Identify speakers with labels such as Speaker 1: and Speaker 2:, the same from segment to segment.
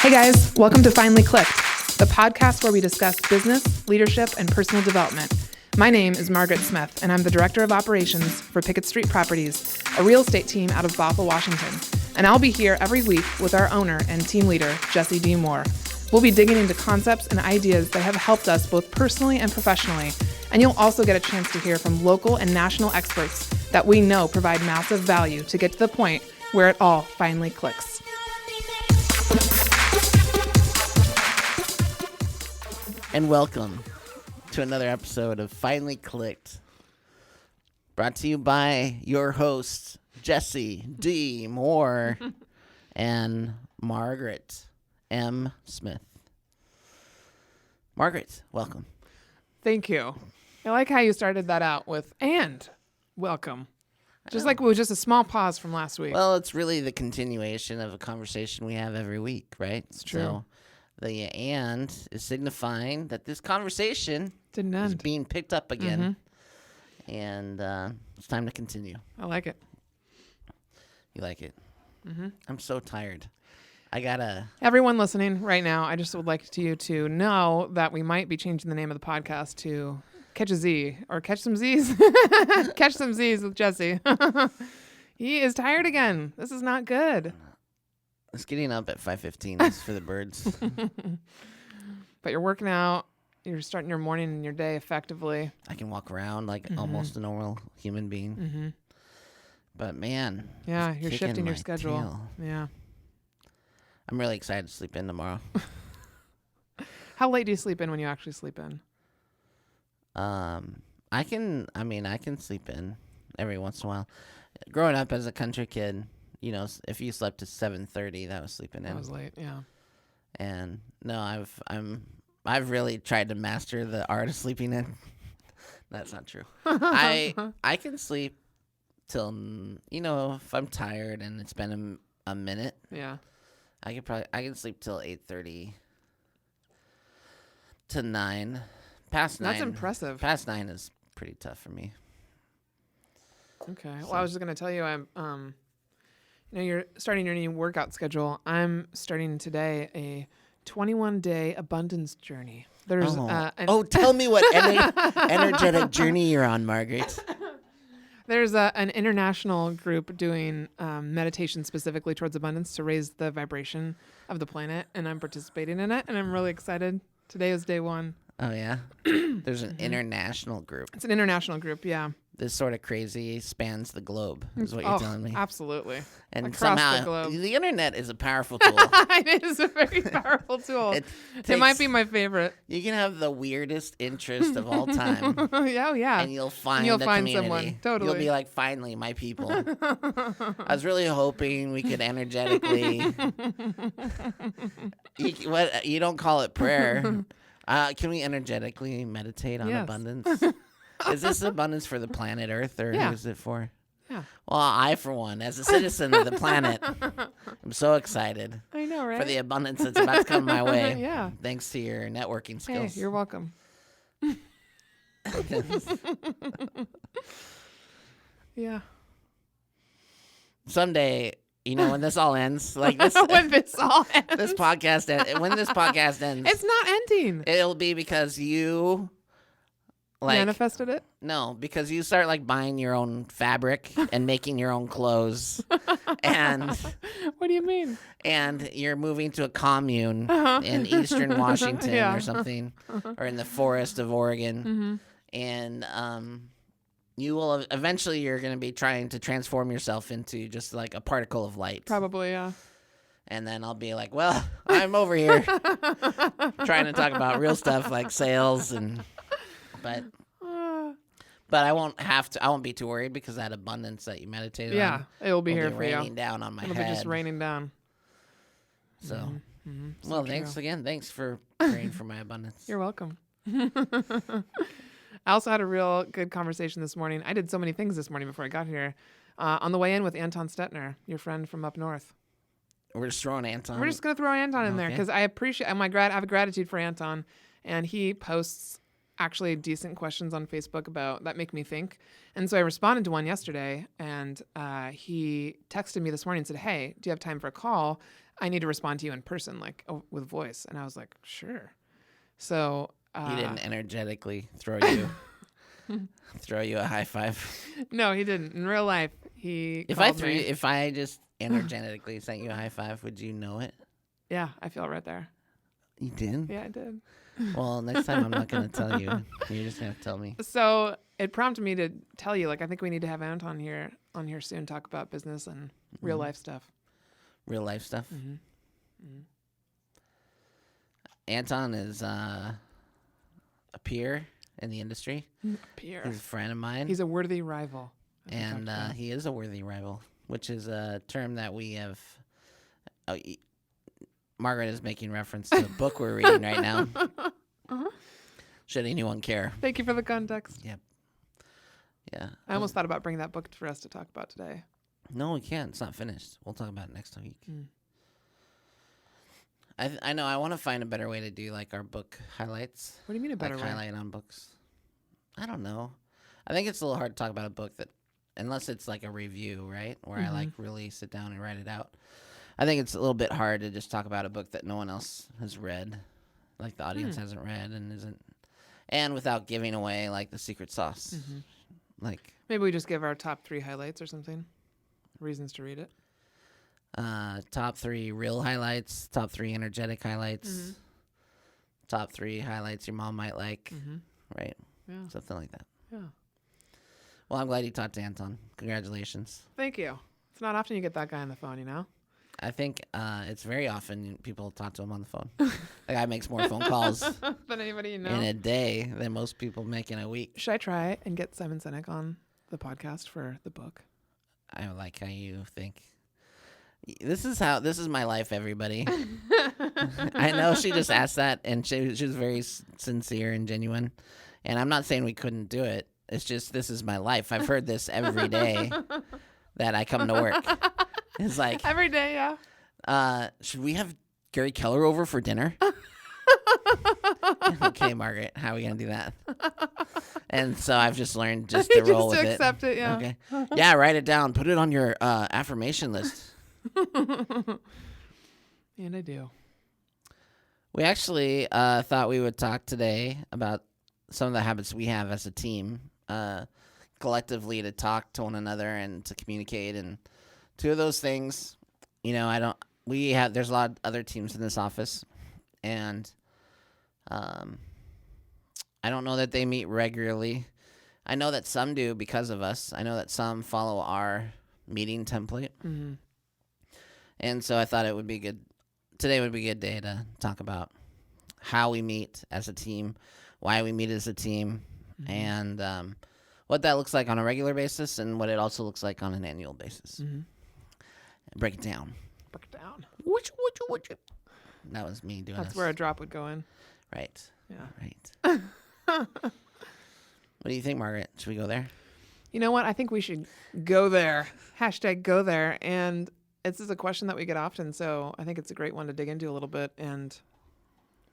Speaker 1: Hey guys, welcome to Finally Clicked, the podcast where we discuss business, leadership, and personal development. My name is Margaret Smith, and I'm the Director of Operations for Pickett Street Properties, a real estate team out of Bothell, Washington. And I'll be here every week with our owner and team leader, Jesse D. Moore. We'll be digging into concepts and ideas that have helped us both personally and professionally. And you'll also get a chance to hear from local and national experts that we know provide massive value to get to the point where it all finally clicks.
Speaker 2: And welcome to another episode of Finally Clicked, brought to you by your hosts, Jesse D. Moore and Margaret M. Smith. Margaret, welcome.
Speaker 1: Thank you. I like how you started that out with, and welcome. Just like it was just a small pause from last week.
Speaker 2: Well, it's really the continuation of a conversation we have every week, right?
Speaker 1: It's true.
Speaker 2: So the and is signifying that this conversation is being picked up again. Mm-hmm. And it's time to continue.
Speaker 1: I like it.
Speaker 2: You like it?
Speaker 1: Mm-hmm.
Speaker 2: I'm so tired.
Speaker 1: Everyone listening right now, I just would like you to know that we might be changing the name of the podcast to Catch a Z or Catch Some Z's. Catch Some Z's with Jesse. He is tired again. This is not good.
Speaker 2: It's getting up at 5:15 is for the birds.
Speaker 1: But you're working out. You're starting your morning and your day effectively.
Speaker 2: I can walk around like almost a normal human being.
Speaker 1: Mm-hmm.
Speaker 2: But man.
Speaker 1: Yeah, you're shifting your schedule.
Speaker 2: Tail.
Speaker 1: Yeah.
Speaker 2: I'm really excited to sleep in tomorrow.
Speaker 1: How late do you sleep in when you actually sleep in?
Speaker 2: I can sleep in every once in a while. Growing up as a country kid, you know, if you slept to 7:30, that was sleeping in.
Speaker 1: That was late, yeah.
Speaker 2: And no, I've really tried to master the art of sleeping in. That's not true. I can sleep till, you know, if I'm tired and it's been a minute.
Speaker 1: Yeah.
Speaker 2: I can sleep till 8:30 to 9. Past 9.
Speaker 1: That's impressive.
Speaker 2: Past 9 is pretty tough for me.
Speaker 1: Okay. Well, I was just going to tell you, you're starting your new workout schedule. I'm starting today a 21-day abundance journey. There's
Speaker 2: tell me what energetic journey you're on, Margaret.
Speaker 1: There's an international group doing meditation specifically towards abundance to raise the vibration of the planet, and I'm participating in it, and I'm really excited. Today is day one.
Speaker 2: Oh, yeah? There's an international group.
Speaker 1: It's an international group, yeah.
Speaker 2: This sort of crazy spans the globe, is what you're telling me.
Speaker 1: Absolutely.
Speaker 2: And
Speaker 1: across
Speaker 2: somehow,
Speaker 1: the globe.
Speaker 2: The internet is a powerful tool.
Speaker 1: It is a very powerful tool. It might be my favorite.
Speaker 2: You can have the weirdest interest of all time.
Speaker 1: Yeah.
Speaker 2: And you'll find
Speaker 1: someone. Totally.
Speaker 2: You'll be like, finally, my people. I was really hoping we could energetically. You don't call it prayer. Can we energetically meditate on abundance? Is this abundance for the planet Earth, or who is it for?
Speaker 1: Yeah.
Speaker 2: Well, I, for one, as a citizen of the planet, I'm so excited.
Speaker 1: I know, right?
Speaker 2: For the abundance that's about to come my way.
Speaker 1: Yeah.
Speaker 2: Thanks to your networking skills.
Speaker 1: Hey, you're welcome. Yeah.
Speaker 2: Someday, you know, when this all ends, like this,
Speaker 1: when this podcast
Speaker 2: ends,
Speaker 1: it's not ending.
Speaker 2: It'll be because you.
Speaker 1: Manifested it?
Speaker 2: No, because you start like buying your own fabric and making your own clothes. And
Speaker 1: what do you mean?
Speaker 2: And you're moving to a commune in eastern Washington or something, or in the forest of Oregon. Mm-hmm. And you will eventually you're going to be trying to transform yourself into just like a particle of light.
Speaker 1: Probably, yeah.
Speaker 2: And then I'll be like, well, I'm over here trying to talk about real stuff like sales But I won't have to. I won't be too worried because that abundance that you meditated on.
Speaker 1: Yeah, it will be here for you.
Speaker 2: Raining down on my head.
Speaker 1: It'll be just raining down.
Speaker 2: So, well, thanks again. Thanks for praying for my abundance.
Speaker 1: You're welcome. I also had a real good conversation this morning. I did so many things this morning before I got here. On the way in with Anton Stetner, your friend from up north.
Speaker 2: We're just throwing Anton.
Speaker 1: We're just gonna throw Anton in there because I appreciate. I have a gratitude for Anton, and he posts actually decent questions on Facebook about that make me think. And so I responded to one yesterday, and he texted me this morning and said, "Hey, do you have time for a call? I need to respond to you in person, like with voice. And I was like, sure. So
Speaker 2: He didn't energetically throw you a high five.
Speaker 1: No, he didn't. In real life, he
Speaker 2: If
Speaker 1: called me.
Speaker 2: if I just energetically sent you a high five, would you know it?
Speaker 1: Yeah, I feel right there.
Speaker 2: You did?
Speaker 1: Yeah, I did.
Speaker 2: Well, next time I'm not going to tell you. You're just going to tell me.
Speaker 1: So it prompted me to tell you, like, I think we need to have Anton on here soon, talk about business and real life stuff.
Speaker 2: Real life stuff?
Speaker 1: Mm-hmm. Mm-hmm.
Speaker 2: Anton is a peer in the industry.
Speaker 1: Peer.
Speaker 2: He's a friend of mine.
Speaker 1: He's a worthy rival.
Speaker 2: And he is a worthy rival, which is a term that we have. Margaret is making reference to a book we're reading right now.
Speaker 1: Uh-huh.
Speaker 2: Should anyone care?
Speaker 1: Thank you for the context.
Speaker 2: Yep. Yeah.
Speaker 1: I almost thought about bringing that book for us to talk about today.
Speaker 2: No, we can't. It's not finished. We'll talk about it next week.
Speaker 1: Mm.
Speaker 2: I know. I want to find a better way to do like our book highlights.
Speaker 1: What do you mean a better way?
Speaker 2: Highlight on books. I don't know. I think it's a little hard to talk about a book that, unless it's like a review, right? Where I like really sit down and write it out. I think it's a little bit hard to just talk about a book that no one else has read, like the audience hasn't read and isn't, and without giving away like the secret sauce.
Speaker 1: Mm-hmm.
Speaker 2: Like
Speaker 1: maybe we just give our top 3 highlights or something. Reasons to read it.
Speaker 2: Top 3 real highlights, top 3 energetic highlights, top 3 highlights your mom might like, right?
Speaker 1: Yeah.
Speaker 2: Something like that.
Speaker 1: Yeah.
Speaker 2: Well, I'm glad you talked to Anton. Congratulations.
Speaker 1: Thank you. It's not often you get that guy on the phone, you know?
Speaker 2: I think it's very often people talk to him on the phone. The guy makes more phone calls
Speaker 1: than anybody you know
Speaker 2: in a day than most people make in a week.
Speaker 1: Should I try and get Simon Sinek on the podcast for the book?
Speaker 2: I like how you think. This is my life, everybody. I know she just asked that, and she was very sincere and genuine. And I'm not saying we couldn't do it. It's just this is my life. I've heard this every day that I come to work. It's like
Speaker 1: every day, yeah.
Speaker 2: Should we have Gary Keller over for dinner? Okay, Margaret, how are we gonna do that? And so I've just learned just to roll with it.
Speaker 1: Just to accept it, yeah.
Speaker 2: Okay. Yeah, write it down. Put it on your affirmation list.
Speaker 1: And I do.
Speaker 2: We actually thought we would talk today about some of the habits we have as a team, collectively to talk to one another and to communicate. And 2 of those things, you know, there's a lot of other teams in this office, and I don't know that they meet regularly. I know that some do because of us. I know that some follow our meeting template.
Speaker 1: Mm-hmm.
Speaker 2: And so I thought it would be good. Today would be a good day to talk about how we meet as a team, why we meet as a team, and what that looks like on a regular basis and what it also looks like on an annual basis. Mm-hmm. Break it down.
Speaker 1: Break it down.
Speaker 2: That was me doing
Speaker 1: That's where a drop would go in.
Speaker 2: Right.
Speaker 1: Yeah.
Speaker 2: Right. What do you think, Margaret? Should we go there?
Speaker 1: You know what? I think we should go there. #go there. And this is a question that we get often, so I think it's a great one to dig into a little bit. And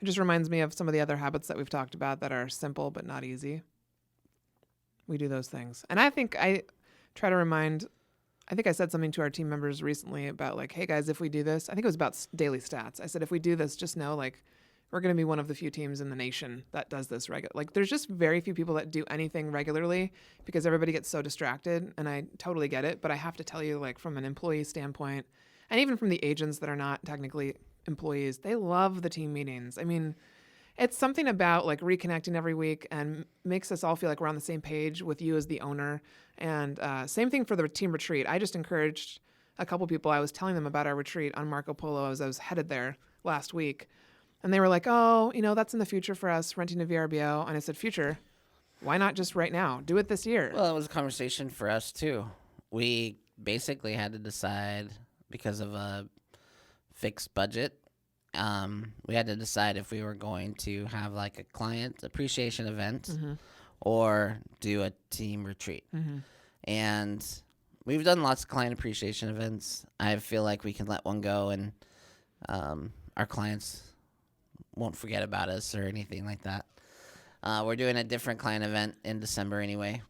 Speaker 1: it just reminds me of some of the other habits that we've talked about that are simple but not easy. We do those things. And I think I try to remind, I think I said something to our team members recently about like, hey guys, if we do this, I think it was about daily stats. I said, if we do this, just know like we're going to be one of the few teams in the nation that does this regular. Like there's just very few people that do anything regularly because everybody gets so distracted, and I totally get it. But I have to tell you, like from an employee standpoint, and even from the agents that are not technically employees, they love the team meetings. I mean, it's something about like reconnecting every week and makes us all feel like we're on the same page with you as the owner. And same thing for the team retreat. I just encouraged a couple people. I was telling them about our retreat on Marco Polo as I was headed there last week. And they were like, oh, you know, that's in the future for us, renting a VRBO. And I said, future? Why not just right now? Do it this year.
Speaker 2: Well, it was a conversation for us, too. We basically had to decide because of a fixed budget. We had to decide if we were going to have like a client appreciation event or do a team retreat. And we've done lots of client appreciation events. I feel like we can let one go and our clients won't forget about us or anything like that. We're doing a different client event in December anyway.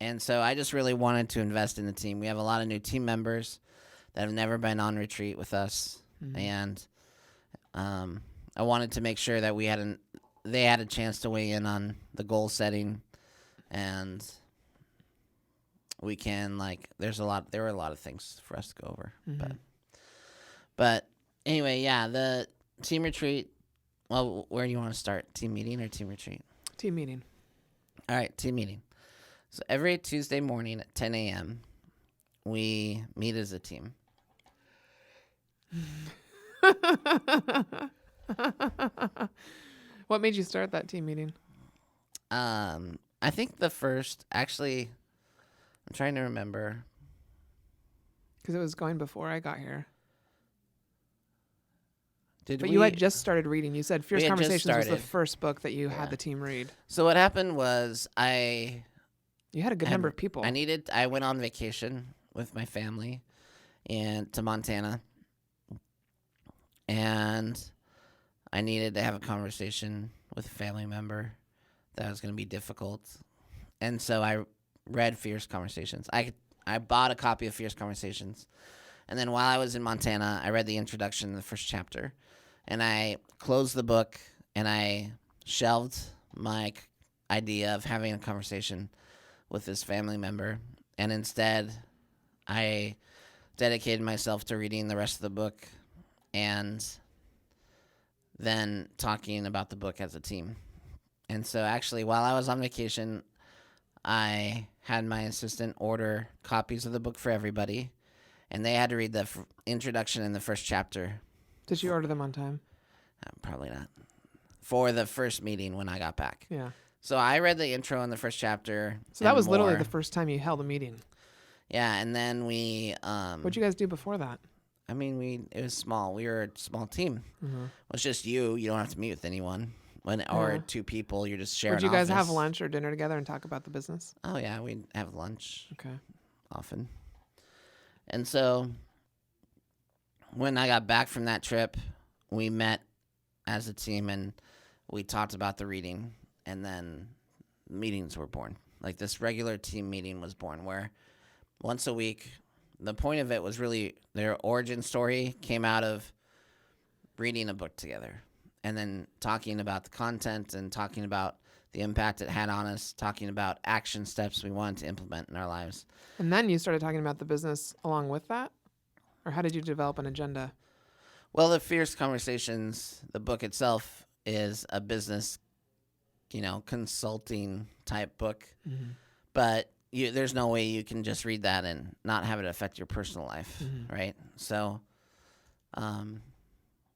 Speaker 2: And so I just really wanted to invest in the team. We have a lot of new team members that have never been on retreat with us. And I wanted to make sure that they had a chance to weigh in on the goal setting, and we can there were a lot of things for us to go over, but anyway, yeah, the team retreat. Well, where do you want to start? Team meeting or team retreat?
Speaker 1: Team meeting.
Speaker 2: All right, team meeting. So every Tuesday morning at 10 a.m., we meet as a team.
Speaker 1: What made you start that team meeting?
Speaker 2: I think actually, I'm trying to remember.
Speaker 1: Because it was going before I got here.
Speaker 2: But
Speaker 1: you had just started reading. You said Fierce Conversations was the first book that you had the team read.
Speaker 2: So what happened was
Speaker 1: you had a good number of people.
Speaker 2: I went on vacation with my family to Montana, and I needed to have a conversation with a family member that was going to be difficult. And so I read Fierce Conversations. I bought a copy of Fierce Conversations, and then while I was in Montana, I read the introduction in the first chapter, and I closed the book, and I shelved my idea of having a conversation with this family member, and instead I dedicated myself to reading the rest of the book and then talking about the book as a team. And so actually, while I was on vacation, I had my assistant order copies of the book for everybody, and they had to read the introduction in the first chapter.
Speaker 1: Did you order them on time?
Speaker 2: Probably not. For the first meeting when I got back.
Speaker 1: Yeah.
Speaker 2: So I read the intro in the first chapter.
Speaker 1: So that was literally the first time you held a meeting.
Speaker 2: Yeah, and then we...
Speaker 1: What'd you guys do before that?
Speaker 2: I mean, it was small. We were a small team. It was just you. You don't have to meet with anyone. Or two people. You're just sharing.
Speaker 1: Would you guys have lunch or dinner together and talk about the business?
Speaker 2: Oh, yeah. We'd have lunch.
Speaker 1: Okay.
Speaker 2: Often. And so when I got back from that trip, we met as a team and we talked about the reading, and then meetings were born. Like this regular team meeting was born where once a week, the point of it was really their origin story came out of reading a book together and then talking about the content and talking about the impact it had on us, talking about action steps we wanted to implement in our lives.
Speaker 1: And then you started talking about the business along with that? Or how did you develop an agenda?
Speaker 2: Well, the Fierce Conversations, the book itself is a business, consulting type book. But there's no way you can just read that and not have it affect your personal life, right? So, and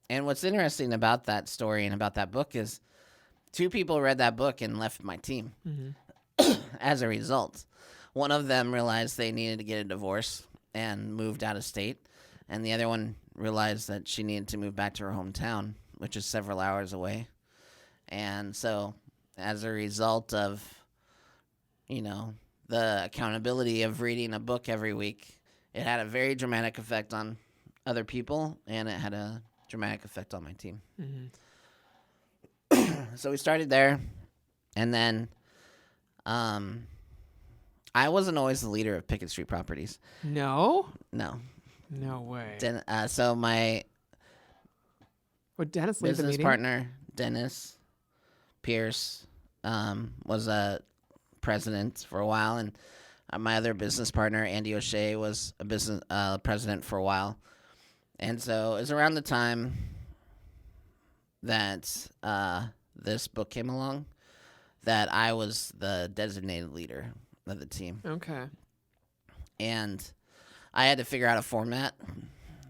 Speaker 2: what's interesting about that story and about that book is 2 people read that book and left my team as a result. One of them realized they needed to get a divorce and moved out of state, and the other one realized that she needed to move back to her hometown, which is several hours away. And so as a result of, the accountability of reading a book every week, it had a very dramatic effect on other people, and it had a dramatic effect on my team. So we started there, and then I wasn't always the leader of Pickett Street Properties.
Speaker 1: No?
Speaker 2: No.
Speaker 1: No way.
Speaker 2: So my
Speaker 1: Would Dennis lead the
Speaker 2: business
Speaker 1: meeting?
Speaker 2: partner, Dennis Pierce, was a president for a while, and my other business partner, Andy O'Shea, was a business president for a while. And so it was around the time that this book came along that I was the designated leader of the team.
Speaker 1: Okay.
Speaker 2: And I had to figure out a format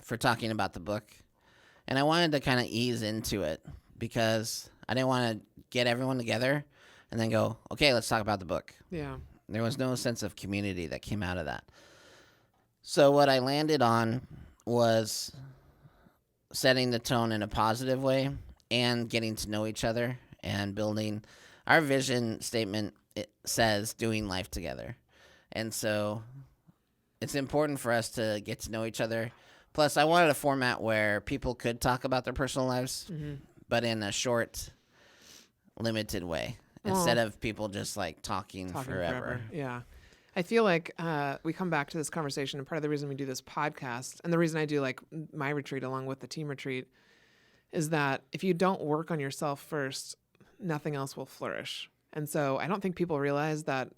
Speaker 2: for talking about the book. And I wanted to kind of ease into it because I didn't want to get everyone together and then go, okay, let's talk about the book.
Speaker 1: Yeah.
Speaker 2: There was no sense of community that came out of that. So what I landed on was setting the tone in a positive way and getting to know each other and building. Our vision statement, it says doing life together. And so it's important for us to get to know each other. Plus, I wanted a format where people could talk about their personal lives, but in a short, limited way. Instead of people just talking forever.
Speaker 1: Yeah. I feel like we come back to this conversation, and part of the reason we do this podcast, and the reason I do like my retreat along with the team retreat, is that if you don't work on yourself first, nothing else will flourish. And so I don't think people realize that.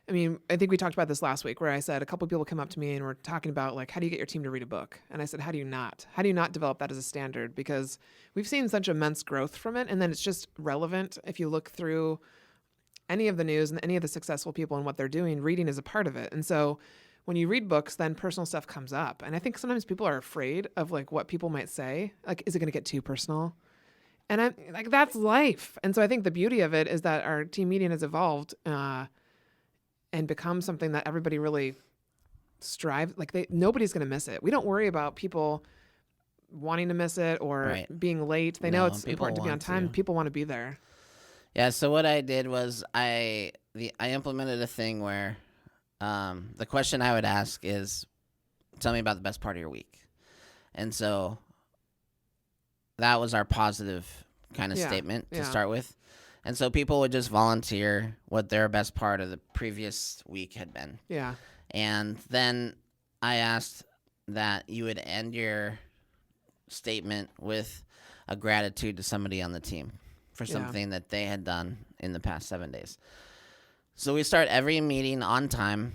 Speaker 1: I mean, I think we talked about this last week where I said a couple of people come up to me and were talking about like, how do you get your team to read a book? And I said, how do you not? How do you not develop that as a standard? Because we've seen such immense growth from it. And then it's just relevant. If you look through any of the news and any of the successful people and what they're doing, reading is a part of it. And so when you read books, then personal stuff comes up. And I think sometimes people are afraid of like what people might say. Like, is it going to get too personal? And I'm like, that's life. And so I think the beauty of it is that our team meeting has evolved, and become something that everybody really strives. Like nobody's going to miss it. We don't worry about people wanting to miss it or being late. They know it's important to be on time. People want to be there.
Speaker 2: Yeah. So what I did was I implemented a thing where the question I would ask is, tell me about the best part of your week. And so that was our positive kind of statement to start with. And so people would just volunteer what their best part of the previous week had been.
Speaker 1: Yeah.
Speaker 2: And then I asked that you would end your statement with a gratitude to somebody on the team for something that they had done in the past 7 days. So we start every meeting on time.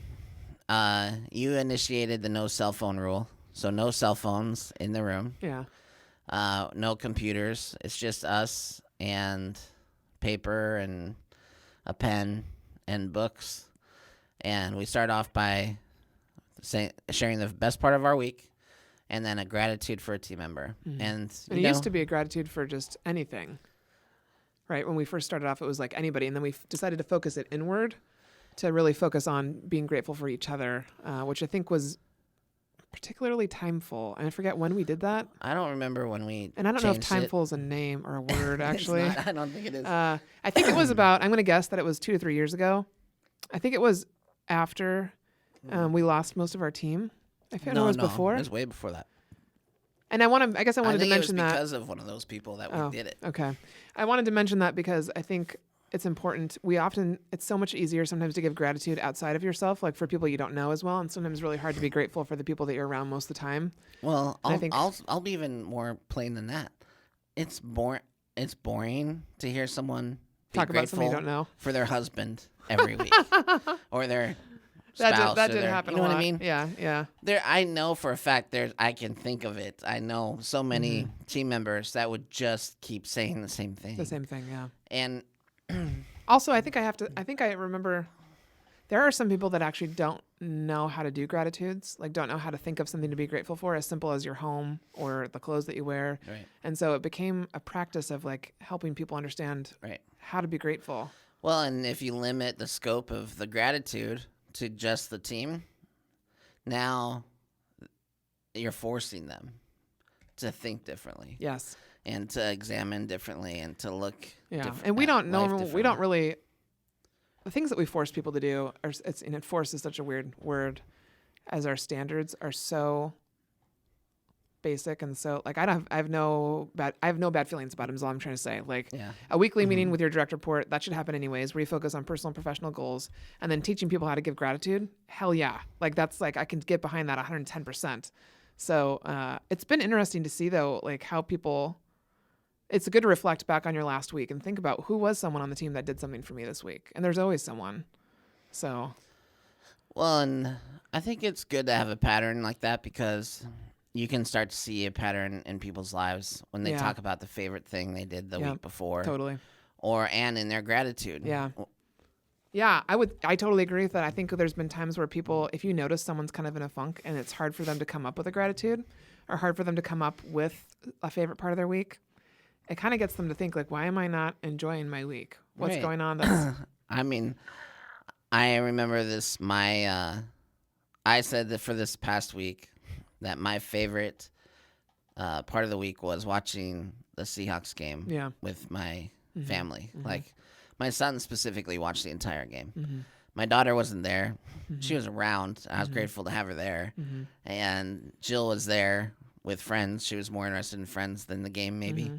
Speaker 2: You initiated the no cell phone rule. So no cell phones in the room.
Speaker 1: Yeah.
Speaker 2: No computers. It's just us and paper and a pen and books. And we start off by sharing the best part of our week and then a gratitude for a team member.
Speaker 1: Mm-hmm.
Speaker 2: And
Speaker 1: it used to be a gratitude for just anything, right? When we first started off, it was like anybody. And then we decided to focus it inward to really focus on being grateful for each other, which I think was particularly timeful. And I forget when we did that.
Speaker 2: I don't remember when we
Speaker 1: And I don't know if timeful is a name or a word, actually.
Speaker 2: I don't think it is.
Speaker 1: I think it was about, I'm going to guess that it was 2 to 3 years ago. I think it was after we lost most of our team. I feel it was before.
Speaker 2: It was way before that.
Speaker 1: And I guess I wanted to mention that.
Speaker 2: Because of one of those people that we did it.
Speaker 1: Okay. I wanted to mention that because I think it's important. It's so much easier sometimes to give gratitude outside of yourself, like for people you don't know as well. And sometimes really hard to be grateful for the people that you're around most of the time.
Speaker 2: Well, I'll be even more plain than that. It's boring to hear someone
Speaker 1: talk about something you don't know
Speaker 2: for their husband every week or their spouse.
Speaker 1: That did happen.
Speaker 2: You know
Speaker 1: a lot.
Speaker 2: what I mean?
Speaker 1: Yeah.
Speaker 2: I know for a fact I can think of it. I know so many team members that would just keep saying the same thing.
Speaker 1: The same thing, yeah.
Speaker 2: And
Speaker 1: also, I think I remember there are some people that actually don't know how to do gratitudes, like don't know how to think of something to be grateful for, as simple as your home or the clothes that you wear.
Speaker 2: Right.
Speaker 1: And so it became a practice of like helping people understand how to be grateful.
Speaker 2: Well, and if you limit the scope of the gratitude to just the team, now you're forcing them to think differently.
Speaker 1: Yes.
Speaker 2: And to examine differently and to look
Speaker 1: and we don't really, the things that we force people to do and force is such a weird word, as our standards are so basic. And so like I have no bad feelings about them is all I'm trying to say. Like a weekly meeting with your direct report, that should happen anyways, where you focus on personal and professional goals, and then teaching people how to give gratitude. Hell yeah. Like that's like, I can get behind that 110%. So it's been interesting to see though, like how people, it's good to reflect back on your last week and think about who was someone on the team that did something for me this week. And there's always someone. So.
Speaker 2: Well, and I think it's good to have a pattern like that because you can start to see a pattern in people's lives when they talk about the favorite thing they did the week before.
Speaker 1: Totally.
Speaker 2: And in their gratitude.
Speaker 1: Yeah. Yeah, I totally agree with that. I think there's been times where people, if you notice someone's kind of in a funk and it's hard for them to come up with a gratitude or hard for them to come up with a favorite part of their week, it kind of gets them to think like, why am I not enjoying my week? What's going on?
Speaker 2: I mean, I remember this, I said that for this past week that my favorite part of the week was watching the Seahawks game with my family. Mm-hmm. Like my son specifically watched the entire game. Mm-hmm. My daughter wasn't there. Mm-hmm. She was around. I was grateful to have her there. Mm-hmm. And Jill was there with friends. She was more interested in friends than the game maybe. Mm-hmm.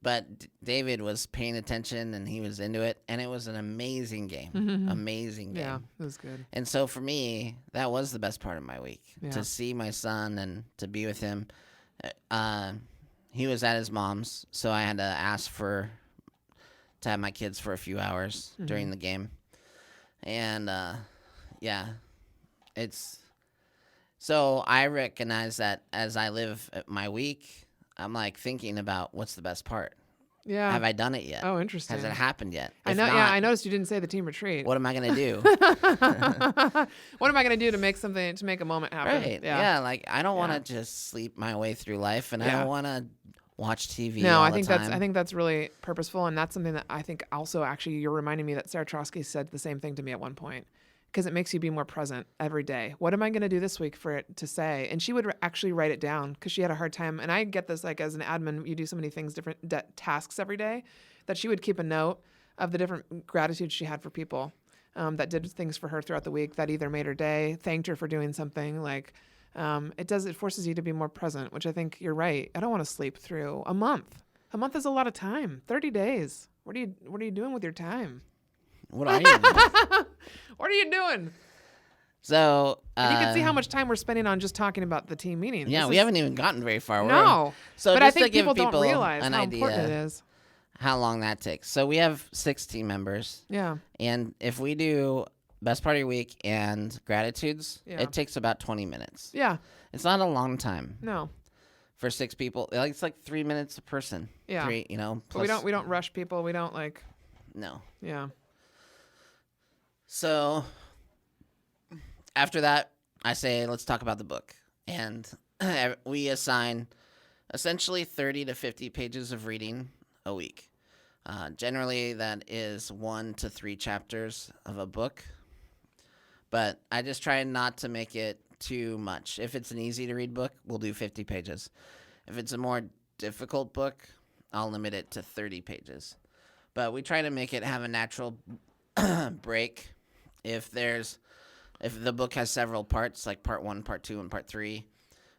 Speaker 2: But David was paying attention and he was into it, and it was an amazing game. Amazing game.
Speaker 1: Yeah, it was good.
Speaker 2: And so for me, that was the best part of my week, to see my son and to be with him. He was at his mom's, so I had to ask to have my kids for a few hours during the game. And so I recognize that as I live my week, I'm like thinking about what's the best part.
Speaker 1: Yeah.
Speaker 2: Have I done it yet?
Speaker 1: Oh, interesting.
Speaker 2: Has it happened yet?
Speaker 1: I know.
Speaker 2: Not,
Speaker 1: I noticed you didn't say the team retreat.
Speaker 2: What am I gonna do?
Speaker 1: What am I gonna do to make a moment happen?
Speaker 2: Right. Yeah. Like I don't want to just sleep my way through life, and I don't want to watch TV.
Speaker 1: No,
Speaker 2: all
Speaker 1: I
Speaker 2: the
Speaker 1: think
Speaker 2: time.
Speaker 1: that's really purposeful, and that's something that I think also actually you're reminding me that Sarah Trotsky said the same thing to me at one point. Because it makes you be more present every day. What am I going to do this week for it to say? And she would actually write it down because she had a hard time. And I get this, like as an admin, you do so many things, different tasks every day, that she would keep a note of the different gratitudes she had for people that did things for her throughout the week that either made her day, thanked her for doing something. Like it forces you to be more present, which I think you're right. I don't want to sleep through a month. A month is a lot of time. 30 days. What are you doing with your time?
Speaker 2: What are you doing?
Speaker 1: What are you doing?
Speaker 2: So
Speaker 1: and you can see how much time we're spending on just talking about the team meeting.
Speaker 2: Yeah, we haven't even gotten very far.
Speaker 1: No.
Speaker 2: So
Speaker 1: but
Speaker 2: just
Speaker 1: I think
Speaker 2: to give
Speaker 1: people don't realize
Speaker 2: an
Speaker 1: how
Speaker 2: idea
Speaker 1: important it is.
Speaker 2: How long that takes. So we have 6 team members.
Speaker 1: Yeah.
Speaker 2: And if we do best part of your week and gratitudes, it takes about 20 minutes.
Speaker 1: Yeah.
Speaker 2: It's not a long time.
Speaker 1: No.
Speaker 2: For 6 people, it's like 3 minutes a person.
Speaker 1: Yeah.
Speaker 2: 3,
Speaker 1: Plus, but we don't rush people. We don't like.
Speaker 2: No.
Speaker 1: Yeah.
Speaker 2: So after that, I say, let's talk about the book. And we assign essentially 30 to 50 pages of reading a week. Generally, that is 1 to 3 chapters of a book. But I just try not to make it too much. If it's an easy to read book, we'll do 50 pages. If it's a more difficult book, I'll limit it to 30 pages. But we try to make it have a natural break. If the book has several parts, like part 1, part 2, and part 3,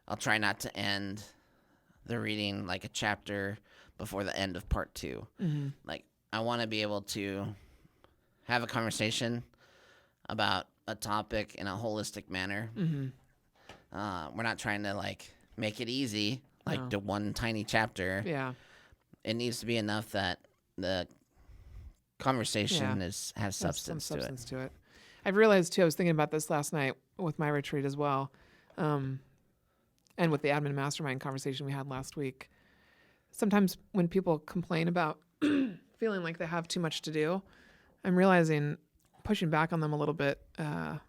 Speaker 2: I'll try not to end the reading like a chapter before the end of part 2. Mm-hmm. Like I want to be able to have a conversation about a topic in a holistic manner. Mm-hmm. We're not trying to like make it easy, like the one tiny chapter.
Speaker 1: Yeah.
Speaker 2: It needs to be enough that the conversation has substance,
Speaker 1: some substance to it. I've realized too, I was thinking about this last night with my retreat as well. And with the admin mastermind conversation we had last week. Sometimes when people complain about feeling like they have too much to do, I'm realizing, pushing back on them a little bit, that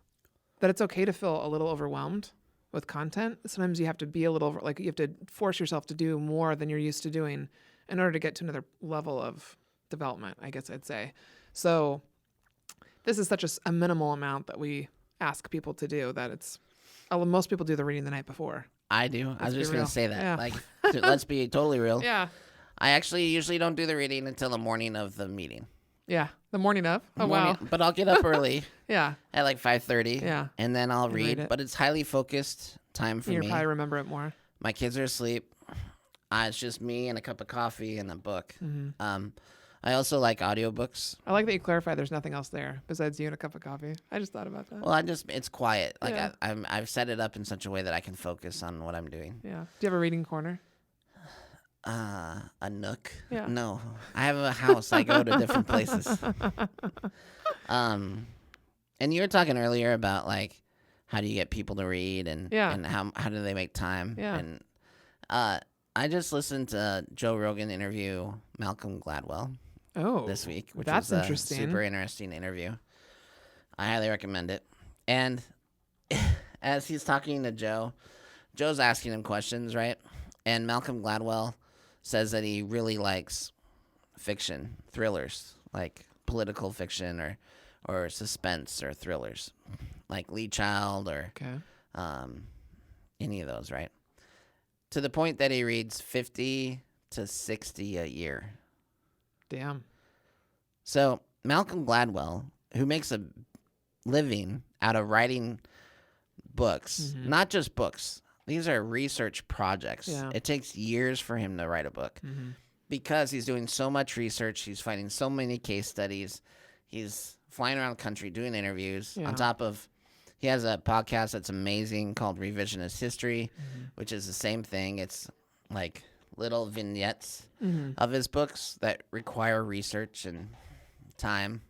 Speaker 1: it's okay to feel a little overwhelmed with content. Sometimes you have to be a little, like you have to force yourself to do more than you're used to doing in order to get to another level of development, I guess I'd say. So this is such a minimal amount that we ask people to do that most people do the reading the night before.
Speaker 2: I do. I was just going to say that. Yeah. Like, let's be totally real.
Speaker 1: Yeah.
Speaker 2: I actually usually don't do the reading until the morning of the meeting.
Speaker 1: Yeah. The morning of? Oh, wow.
Speaker 2: But I'll get up early.
Speaker 1: Yeah.
Speaker 2: At like 5:30.
Speaker 1: Yeah.
Speaker 2: And then I'll read it. But it's highly focused time for me.
Speaker 1: You'll probably remember it more.
Speaker 2: My kids are asleep. It's just me and a cup of coffee and a book. Mm-hmm. I also like audiobooks.
Speaker 1: I like that you clarify there's nothing else there besides you and a cup of coffee. I just thought about that.
Speaker 2: Well, it's quiet. Like I've set it up in such a way that I can focus on what I'm doing.
Speaker 1: Yeah. Do you have a reading corner?
Speaker 2: A nook?
Speaker 1: Yeah.
Speaker 2: No. I have a house. I go to different places. And you were talking earlier about like how do you get people to read and how do they make time?
Speaker 1: Yeah.
Speaker 2: And I just listened to Joe Rogan interview Malcolm Gladwell. This week, which
Speaker 1: that's
Speaker 2: was
Speaker 1: interesting.
Speaker 2: A super interesting interview. I highly recommend it. And as he's talking to Joe's asking him questions, right? And Malcolm Gladwell says that he really likes fiction, thrillers, like political fiction or suspense or thrillers, like Lee Child or any of those, right? To the point that he reads 50 to 60 a year.
Speaker 1: Damn.
Speaker 2: So Malcolm Gladwell, who makes a living out of writing books, not just books. These are research projects. Yeah. It takes years for him to write a book. Mm-hmm. because he's doing so much research, he's finding so many case studies, he's flying around the country doing interviews. On top of, he has a podcast that's amazing called Revisionist History, which is the same thing. It's like little vignettes of his books that require research and time.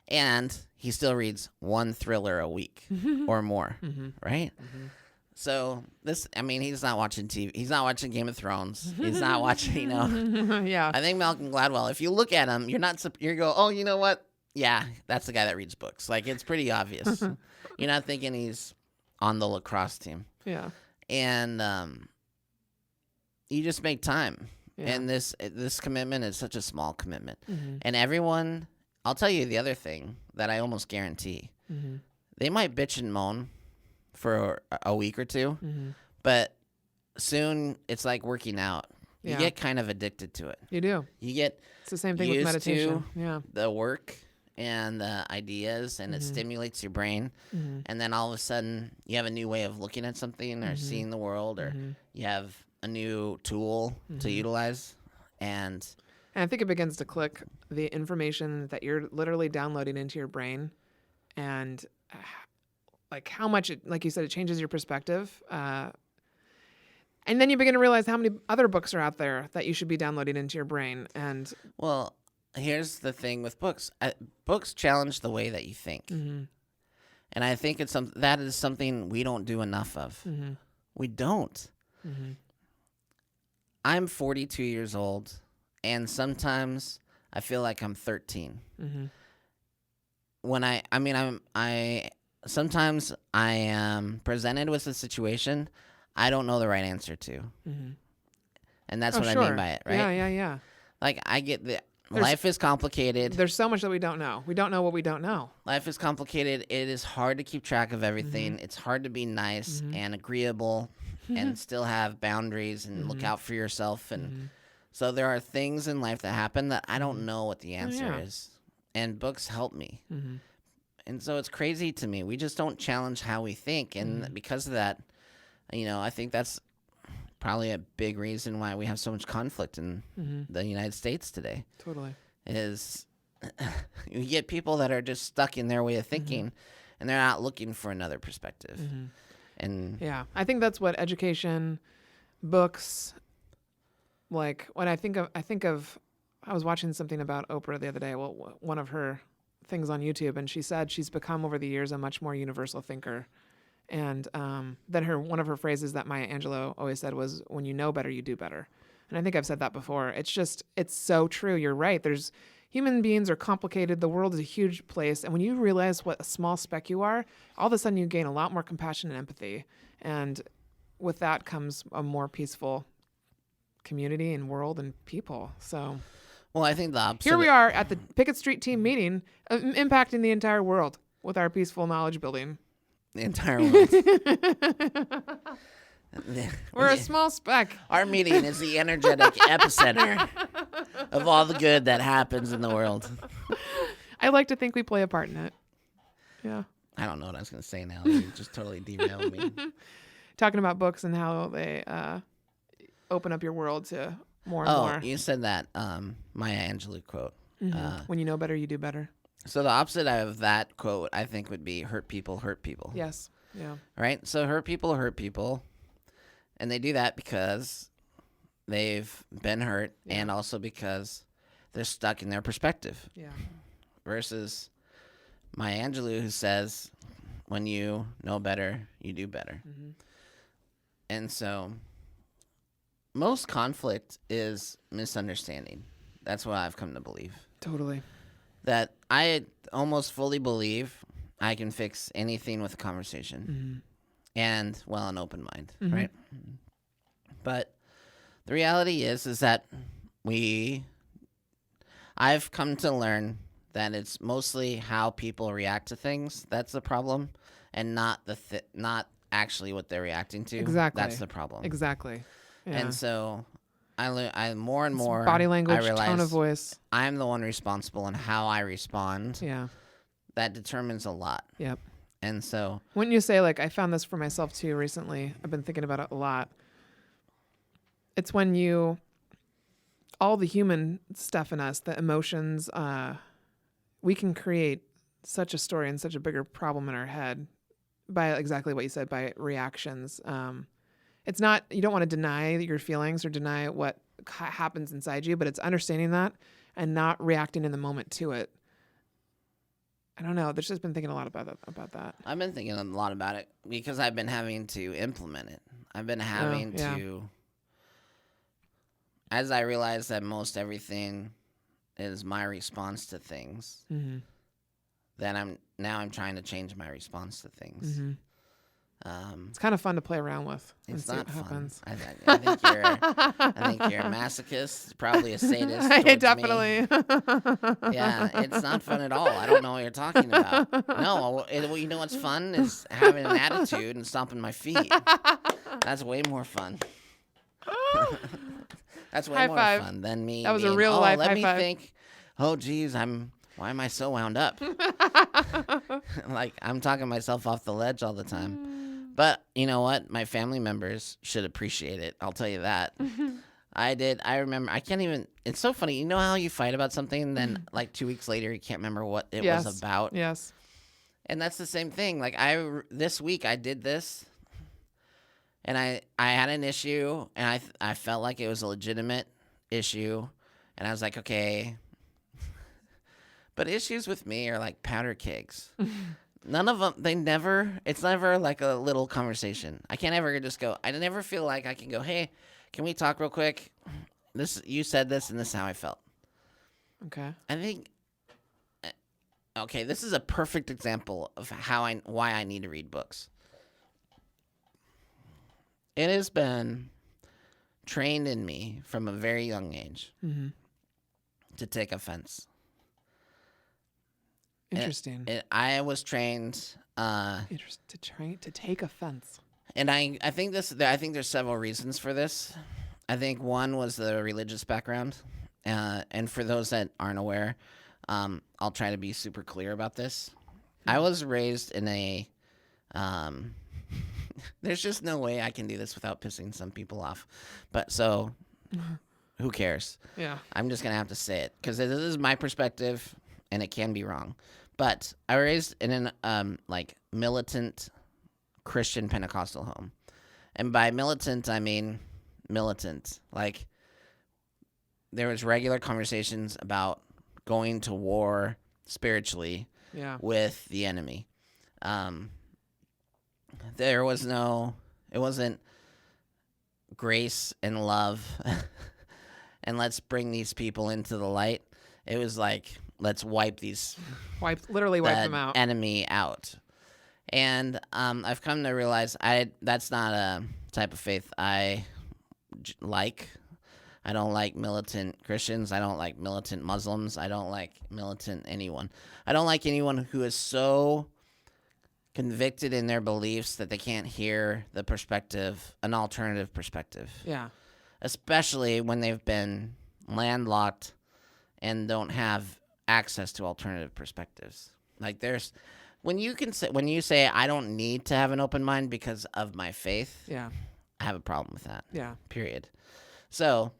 Speaker 2: And he still reads one thriller a week or more, right? So he's not watching TV. He's not watching Game of Thrones. He's not watching,
Speaker 1: Yeah.
Speaker 2: I think Malcolm Gladwell, if you look at him, you go, oh, you know what? Yeah, that's the guy that reads books. Like, it's pretty obvious. You're not thinking he's on the lacrosse team.
Speaker 1: Yeah.
Speaker 2: And you just make time.
Speaker 1: Yeah.
Speaker 2: And this commitment is such a small commitment. And everyone, I'll tell you the other thing that I almost guarantee. They might bitch and moan for a week or two, but soon it's like working out. You get kind of addicted to it.
Speaker 1: You do.
Speaker 2: You get
Speaker 1: It's the same thing with meditation.
Speaker 2: To the work and the ideas, and it stimulates your brain. And then all of a sudden you have a new way of looking at something or seeing the world, or you have a new tool to utilize. And
Speaker 1: I think it begins to click the information that you're literally downloading into your brain, and like how much it, like you said, it changes your perspective. And then you begin to realize how many other books are out there that you should be downloading into your brain. And
Speaker 2: well, here's the thing with books. Books challenge the way that you think. And I think that is something we don't do enough of. We don't. I'm 42 years old, and sometimes I feel like I'm 13. When sometimes I am presented with a situation I don't know the right answer to. And that's what I mean by it, right?
Speaker 1: Yeah.
Speaker 2: Like, I get life is complicated.
Speaker 1: There's so much that we don't know. We don't know what we don't know.
Speaker 2: Life is complicated. It is hard to keep track of everything. It's hard to be nice and agreeable and still have boundaries and look out for yourself. And so there are things in life that happen that I don't know what the answer is. And books help me. And so it's crazy to me. We just don't challenge how we think. And because of that, I think that's probably a big reason why we have so much conflict in the United States today.
Speaker 1: Totally.
Speaker 2: Is you get people that are just stuck in their way of thinking, and they're not looking for another perspective. And
Speaker 1: yeah, I think that's what education, books, like when I think of, I was watching something about Oprah the other day. Well, one of her things on YouTube, and she said she's become over the years a much more universal thinker. And then one of her phrases that Maya Angelou always said was, "When you know better, you do better." And I think I've said that before. It's so true. You're right. Human beings are complicated. The world is a huge place. And when you realize what a small speck you are, all of a sudden you gain a lot more compassion and empathy. And with that comes a more peaceful community and world and people. So,
Speaker 2: well, I think the opposite.
Speaker 1: Here we are at the Pickett Street team meeting, impacting the entire world with our peaceful knowledge building.
Speaker 2: The entire world.
Speaker 1: We're a small speck.
Speaker 2: Our meeting is the energetic epicenter of all the good that happens in the world.
Speaker 1: I like to think we play a part in it. Yeah.
Speaker 2: I don't know what I was going to say now. You just totally derailed me.
Speaker 1: Talking about books and how they open up your world to more and more.
Speaker 2: Oh, you said that Maya Angelou quote.
Speaker 1: When you know better, you do better.
Speaker 2: So the opposite of that quote, I think, would be hurt people hurt people.
Speaker 1: Yes. Yeah.
Speaker 2: Right? So hurt people. And they do that because they've been hurt and also because they're stuck in their perspective.
Speaker 1: Yeah.
Speaker 2: Versus Maya Angelou, who says, when you know better, you do better. And so most conflict is misunderstanding. That's what I've come to believe.
Speaker 1: Totally.
Speaker 2: That I almost fully believe I can fix anything with a conversation. And, well, an open mind, right? But the reality is that I've come to learn that it's mostly how people react to things that's the problem, and not not actually what they're reacting to.
Speaker 1: Exactly.
Speaker 2: That's the problem.
Speaker 1: Exactly. Yeah.
Speaker 2: And so I more and more
Speaker 1: body language,
Speaker 2: I realize
Speaker 1: tone of voice.
Speaker 2: I'm the one responsible in how I respond.
Speaker 1: Yeah.
Speaker 2: That determines a lot.
Speaker 1: Yep.
Speaker 2: And so,
Speaker 1: wouldn't you say, like, I found this for myself too recently. I've been thinking about it a lot. It's when you all the human stuff in us, the emotions, we can create such a story and such a bigger problem in our head by exactly what you said, by reactions. It's not, you don't want to deny your feelings or deny what happens inside you, but it's understanding that and not reacting in the moment to it. I don't know. There's just been thinking a lot about that.
Speaker 2: I've been thinking a lot about it because I've been having to implement it. I've been having to, as I realize that most everything is my response to things, then I'm trying to change my response to things.
Speaker 1: It's kind of fun to play around with and
Speaker 2: It's
Speaker 1: see
Speaker 2: not
Speaker 1: what
Speaker 2: fun.
Speaker 1: happens.
Speaker 2: I think you're a masochist, probably a sadist.
Speaker 1: Definitely.
Speaker 2: Yeah, it's not fun at all. I don't know what you're talking about. No, you know what's fun is having an attitude and stomping my feet. That's way more fun. That's way
Speaker 1: High
Speaker 2: more
Speaker 1: five.
Speaker 2: fun than me.
Speaker 1: That was a
Speaker 2: being,
Speaker 1: real life
Speaker 2: let
Speaker 1: high
Speaker 2: me
Speaker 1: five.
Speaker 2: think. Oh, geez, why am I so wound up? Like I'm talking myself off the ledge all the time. But you know what? My family members should appreciate it. I'll tell you that. I remember. I can't even. It's so funny. You know how you fight about something and then like 2 weeks later you can't remember what it was about?
Speaker 1: Yes.
Speaker 2: And that's the same thing. Like this week I did this and I had an issue and I felt like it was a legitimate issue. And I was like, okay. But issues with me are like powder kegs. None of them, it's never like a little conversation. I can't ever just go, I never feel like I can go, hey, can we talk real quick? You said this and this is how I felt.
Speaker 1: Okay.
Speaker 2: I think, okay, this is a perfect example of why I need to read books. It has been trained in me from a very young age to take offense.
Speaker 1: Interesting.
Speaker 2: I was trained
Speaker 1: to take offense.
Speaker 2: And I think there's several reasons for this. I think one was the religious background. And for those that aren't aware, I'll try to be super clear about this. I was raised in a there's just no way I can do this without pissing some people off. But so who cares?
Speaker 1: Yeah.
Speaker 2: I'm just going to have to say it because this is my perspective and it can be wrong. But I was raised in an like militant Christian Pentecostal home. And by militant, I mean militant. Like there was regular conversations about going to war spiritually with the enemy. It wasn't grace and love and let's bring these people into the light. It was like, let's wipe them out. Enemy out. And I've come to realize that's not a type of faith I like. I don't like militant Christians. I don't like militant Muslims. I don't like militant anyone. I don't like anyone who is so convicted in their beliefs that they can't hear an alternative perspective.
Speaker 1: Yeah.
Speaker 2: Especially when they've been landlocked and don't have access to alternative perspectives. Like when you say I don't need to have an open mind because of my faith.
Speaker 1: Yeah.
Speaker 2: I have a problem with that.
Speaker 1: Yeah.
Speaker 2: Period. So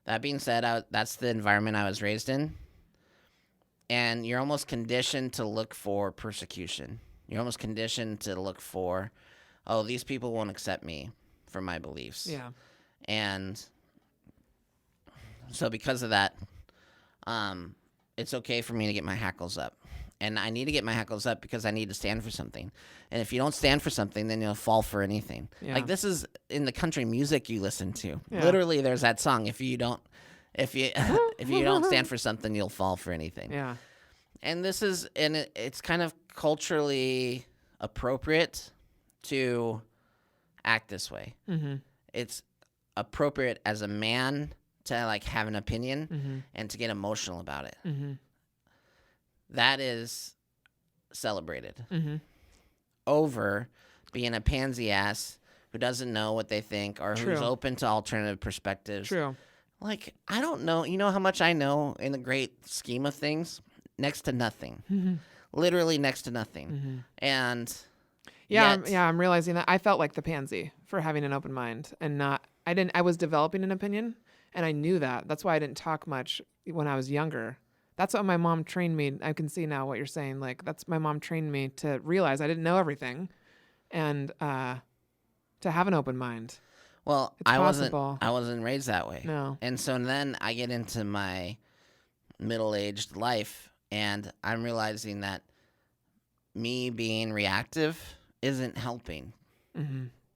Speaker 2: that being said, that's the environment I was raised in. And you're almost conditioned to look for persecution. You're almost conditioned to look for, oh, these people won't accept me for my beliefs.
Speaker 1: Yeah.
Speaker 2: And so because of that, it's okay for me to get my hackles up. And I need to get my hackles up because I need to stand for something. And if you don't stand for something, then you'll fall for anything. Yeah. Like this is in the country music you listen to. Yeah. Literally, there's that song. If you don't stand for something, you'll fall for anything.
Speaker 1: Yeah.
Speaker 2: And it's kind of culturally appropriate to act this way. Mm-hmm. It's appropriate as a man to like have an opinion and to get emotional about it. Mm-hmm. That is celebrated over being a pansy ass who doesn't know what they think or who's open to alternative perspectives.
Speaker 1: True.
Speaker 2: Like, I don't know. You know how much I know in the great scheme of things? Next to nothing. Mm-hmm. Literally next to nothing. Mm-hmm. And
Speaker 1: I'm realizing that I felt like the pansy for having an open mind and I was developing an opinion And I knew that. That's why I didn't talk much when I was younger. That's what my mom trained me. I can see now what you're saying. Like, that's my mom trained me to realize I didn't know everything and to have an open mind.
Speaker 2: Well,
Speaker 1: It's possible.
Speaker 2: I wasn't raised that way.
Speaker 1: No.
Speaker 2: And so then I get into my middle-aged life, and I'm realizing that me being reactive isn't helping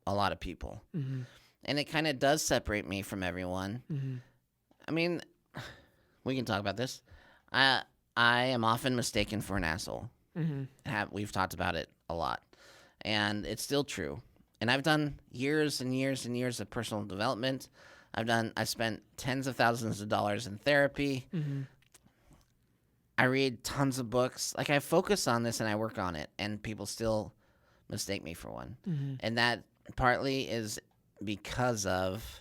Speaker 2: a lot of people. And it kind of does separate me from everyone. I mean, we can talk about this. I am often mistaken for an asshole. We've talked about it a lot. And it's still true. And I've done years and years and years of personal development. I've spent tens of thousands of dollars in therapy. I read tons of books. Like, I focus on this and I work on it, and people still mistake me for one. And that partly is because of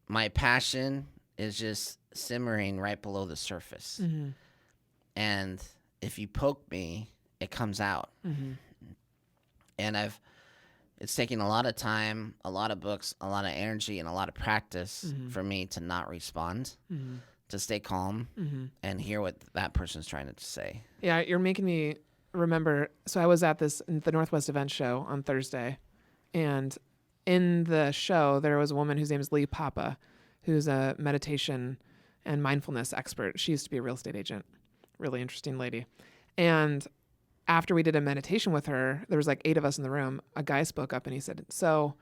Speaker 2: my passion is just simmering right below the surface. And if you poke me, it comes out. And it's taken a lot of time, a lot of books, a lot of energy, and a lot of practice for me to not respond, to stay calm and hear what that person's trying to say.
Speaker 1: Yeah, you're making me remember. So I was at the Northwest Event Show on Thursday, and in the show, there was a woman whose name is Lee Papa, who's a meditation and mindfulness expert. She used to be a real estate agent. Really interesting lady. And after we did a meditation with her, there was like 8 of us in the room. A guy spoke up and he said, so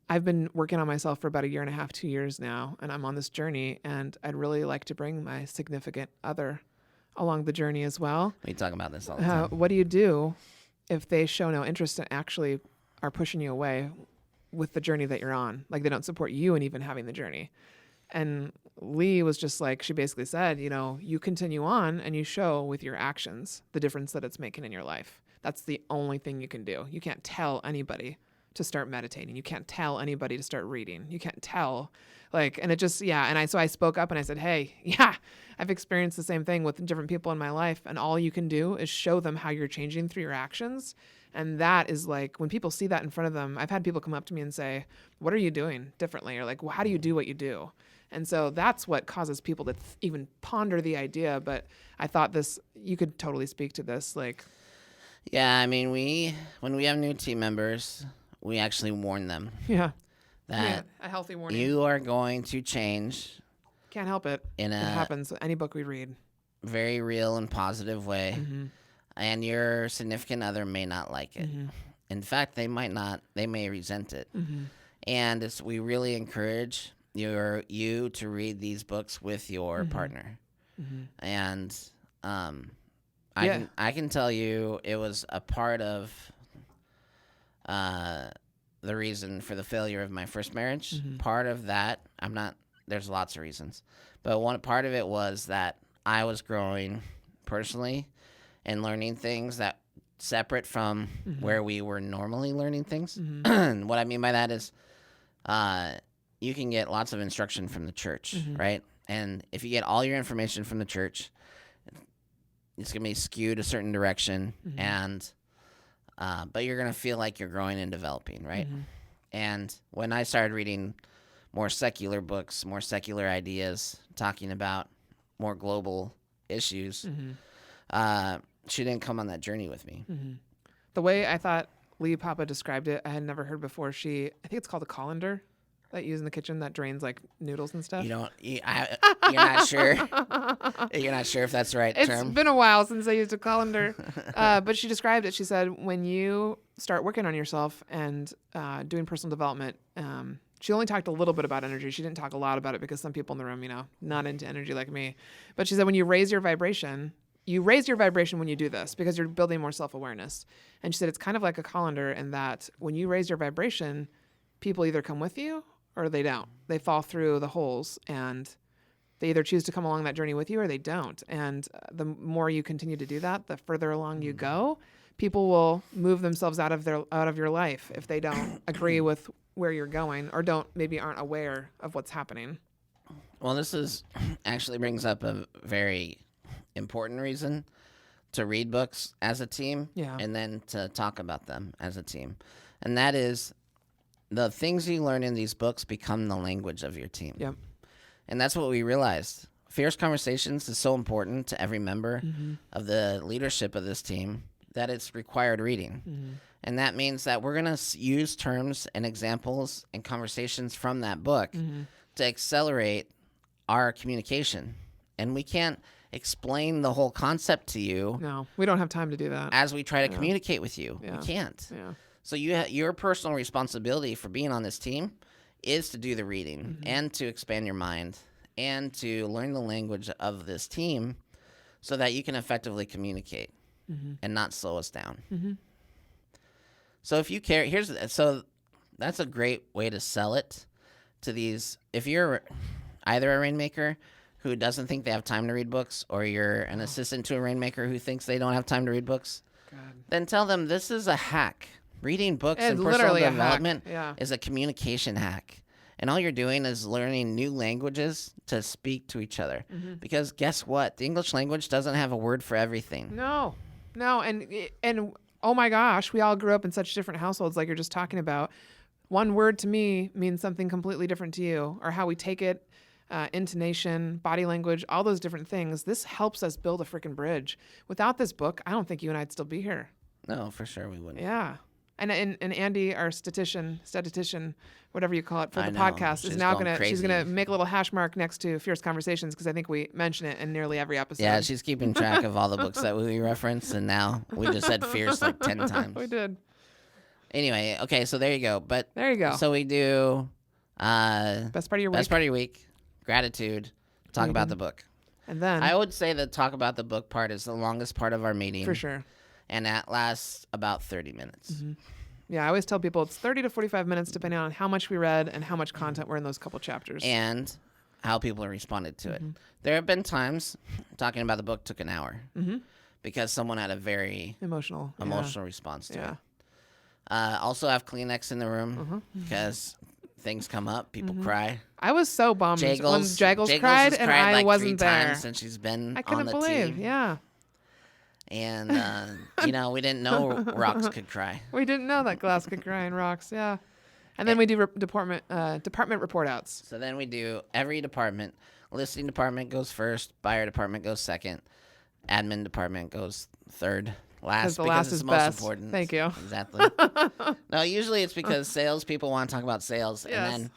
Speaker 1: I've been working on myself for about 1.5 years, 2 years now, and I'm on this journey, and I'd really like to bring my significant other along the journey as well.
Speaker 2: We talk about this all the time.
Speaker 1: What do you do if they show no interest and actually are pushing you away with the journey that you're on? Like, they don't support you in even having the journey. And Lee was just like, she basically said, you continue on and you show with your actions the difference that it's making in your life. That's the only thing you can do. You can't tell anybody to start meditating. You can't tell anybody to start reading. You can't tell, and it just, yeah. So I spoke up and I said, hey, yeah, I've experienced the same thing with different people in my life. And all you can do is show them how you're changing through your actions. And that is like, when people see that in front of them, I've had people come up to me and say, what are you doing differently? Or like, well, how do you do what you do? And so that's what causes people to even ponder the idea. But I thought you could totally speak to this.
Speaker 2: Yeah, I mean, when we have new team members, we actually warn them.
Speaker 1: Yeah.
Speaker 2: That
Speaker 1: a healthy warning.
Speaker 2: You are going to change.
Speaker 1: Can't help it. It happens. Any book we read.
Speaker 2: Very real and positive way. And your significant other may not like it. In fact, they might not. They may resent it. And we really encourage you to read these books with your partner. And I can tell you it was a part of the reason for the failure of my first marriage. Part of that, there's lots of reasons, but one part of it was that I was growing personally and learning things that separate from where we were normally learning things. What I mean by that is, you can get lots of instruction from the church, right? And if you get all your information from the church, it's going to be skewed a certain direction, and but you're going to feel like you're growing and developing, right? And when I started reading more secular books, more secular ideas, talking about more global issues, she didn't come on that journey with me.
Speaker 1: The way I thought Lee Papa described it, I had never heard before. I think it's called a colander that you use in the kitchen that drains like noodles and stuff.
Speaker 2: You're not sure. You're not sure if that's the right term.
Speaker 1: It's been a while since I used a colander, but she described it. She said when you start working on yourself and doing personal development, she only talked a little bit about energy. She didn't talk a lot about it because some people in the room, not into energy like me. But she said when you raise your vibration when you do this because you're building more self-awareness. And she said it's kind of like a colander in that when you raise your vibration, people either come with you or they don't. They fall through the holes and they either choose to come along that journey with you or they don't. And the more you continue to do that, the further along you go, people will move themselves out of your life if they don't agree with where you're going or aren't aware of what's happening.
Speaker 2: Well, this actually brings up a very important reason to read books as a team, and then to talk about them as a team. And that is, the things you learn in these books become the language of your team.
Speaker 1: Yep.
Speaker 2: And that's what we realized. Fierce Conversations is so important to every member of the leadership of this team that it's required reading. And that means that we're going to use terms and examples and conversations from that book to accelerate our communication. And we can't explain the whole concept to you.
Speaker 1: No, we don't have time to do that.
Speaker 2: As we try to communicate with you.
Speaker 1: Yeah.
Speaker 2: We can't.
Speaker 1: Yeah.
Speaker 2: So your personal responsibility for being on this team is to do the reading and to expand your mind and to learn the language of this team so that you can effectively communicate and not slow us down. So if you care, so that's a great way to sell it to these. If you're either a rainmaker who doesn't think they have time to read books, or you're an assistant to a rainmaker who thinks they don't have time to read books, then tell them this is a hack. Reading books and personal development is a communication hack. And all you're doing is learning new languages to speak to each other. Because guess what? The English language doesn't have a word for everything.
Speaker 1: No. And oh my gosh, we all grew up in such different households like you're just talking about. One word to me means something completely different to you, or how we take it, intonation, body language, all those different things. This helps us build a freaking bridge. Without this book, I don't think you and I'd still be here.
Speaker 2: No, for sure we wouldn't.
Speaker 1: Yeah. And Andy, our statistician, whatever you call it for the podcast, is now she's gonna make a little hash mark next to Fierce Conversations, because I think we mention it in nearly every episode.
Speaker 2: Yeah, she's keeping track of all the books that we reference, and now we just said Fierce like 10 times.
Speaker 1: We did.
Speaker 2: Anyway, okay, so there you go. But
Speaker 1: there you go.
Speaker 2: So we do
Speaker 1: best part of your week.
Speaker 2: Best part of your week, gratitude, talk about the book.
Speaker 1: And then
Speaker 2: I would say the talk about the book part is the longest part of our meeting.
Speaker 1: For sure.
Speaker 2: And that lasts about 30 minutes.
Speaker 1: Yeah, I always tell people it's 30 to 45 minutes depending on how much we read and how much content were in those couple chapters.
Speaker 2: And how people responded to it. There have been times talking about the book took an hour because someone had a very emotional response to it. Also have Kleenex in the room because things come up, people cry.
Speaker 1: I was so bummed when Jaggles cried and I
Speaker 2: like
Speaker 1: wasn't
Speaker 2: 3
Speaker 1: there.
Speaker 2: times since she's been
Speaker 1: I couldn't
Speaker 2: on the
Speaker 1: believe,
Speaker 2: team.
Speaker 1: yeah.
Speaker 2: And, we didn't know rocks could cry.
Speaker 1: We didn't know that glass could cry and rocks, yeah. And then we do department report outs.
Speaker 2: So then we do every department. Listing department goes first. Buyer department goes second. Admin department goes third. Last,
Speaker 1: the
Speaker 2: because
Speaker 1: last
Speaker 2: it's
Speaker 1: is
Speaker 2: the most
Speaker 1: best.
Speaker 2: important.
Speaker 1: Thank you.
Speaker 2: Exactly. No, usually it's because salespeople want to talk about sales.
Speaker 1: Yes.
Speaker 2: And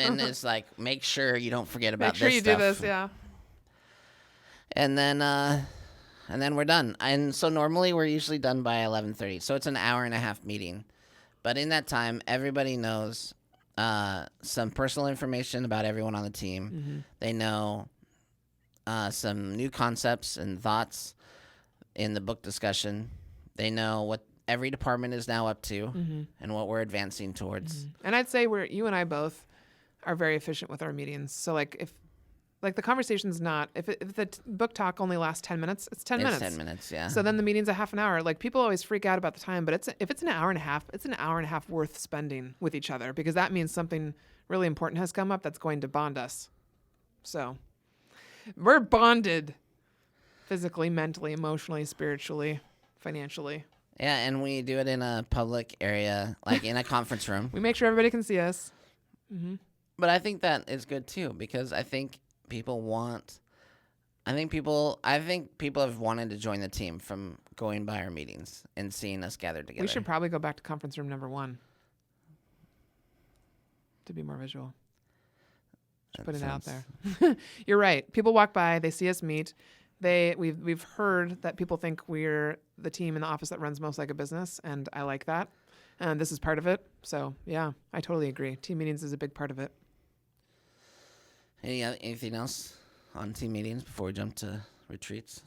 Speaker 2: then admin is like, make sure you don't forget about this
Speaker 1: Make sure you
Speaker 2: stuff.
Speaker 1: do this, yeah.
Speaker 2: And then we're done. And so normally we're usually done by 11:30. So it's an hour and a half meeting. But in that time, everybody knows some personal information about everyone on the team. They know some new concepts and thoughts in the book discussion. They know what every department is now up to and what we're advancing towards.
Speaker 1: And I'd say you and I both are very efficient with our meetings. So if the conversation's not, if the book talk only lasts 10 minutes, it's 10 minutes.
Speaker 2: It's 10 minutes, yeah.
Speaker 1: So then the meeting's a half an hour. Like, people always freak out about the time, but if it's an hour and a half, it's an hour and a half worth spending with each other, because that means something really important has come up that's going to bond us. So we're bonded physically, mentally, emotionally, spiritually, financially.
Speaker 2: Yeah, and we do it in a public area, like in a conference room.
Speaker 1: We make sure everybody can see us.
Speaker 2: But I think that is good too, because I think people have wanted to join the team from going by our meetings and seeing us gathered together.
Speaker 1: We should probably go back to conference room number 1 to be more visual. Just put it out there. You're right. People walk by, they see us meet. We've heard that people think we're the team in the office that runs most like a business, and I like that. And this is part of it. So yeah, I totally agree. Team meetings is a big part of it.
Speaker 2: Anything else on team meetings before we jump to retreats?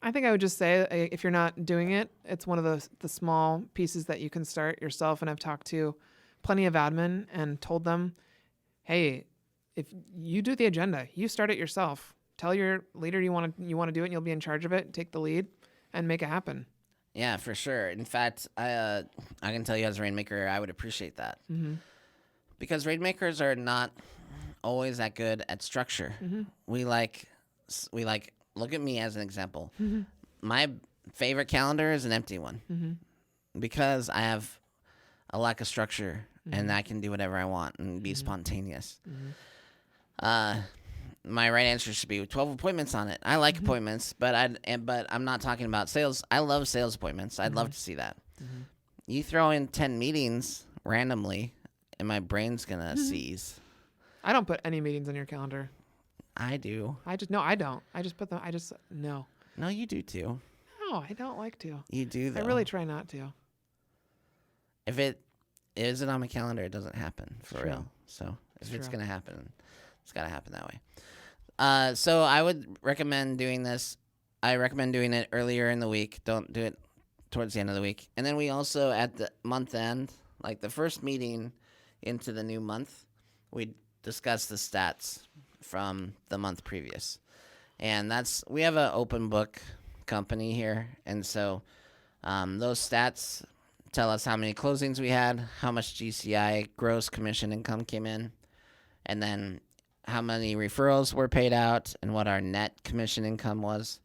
Speaker 1: I think I would just say, if you're not doing it, it's one of the small pieces that you can start yourself. And I've talked to plenty of admin and told them, hey, if you do the agenda, you start it yourself. Tell your leader you want to do it, and you'll be in charge of it. Take the lead and make it happen.
Speaker 2: Yeah, for sure. In fact, I can tell you as a rainmaker, I would appreciate that. Because rainmakers are not always that good at structure. We like look at me as an example. My favorite calendar is an empty one because I have a lack of structure, and I can do whatever I want and be spontaneous. My right answer should be 12 appointments on it. I like appointments, but I'm not talking about sales. I love sales appointments. I'd love to see that. You throw in 10 meetings randomly, and my brain's gonna seize.
Speaker 1: I don't put any meetings on your calendar.
Speaker 2: I do.
Speaker 1: I don't. I just put them. No.
Speaker 2: No, you do too.
Speaker 1: No, I don't like to.
Speaker 2: You do though.
Speaker 1: I really try not to.
Speaker 2: If it isn't on my calendar, it doesn't happen for real. So if it's gonna happen, it's gotta happen that way. So I would recommend doing this. I recommend doing it earlier in the week. Don't do it towards the end of the week. And then we also, at the month end, like the first meeting into the new month, we discuss the stats from the month previous. And we have an open book company here. And so those stats tell us how many closings we had, how much GCI, gross commission income, came in, and then how many referrals were paid out and what our net commission income was.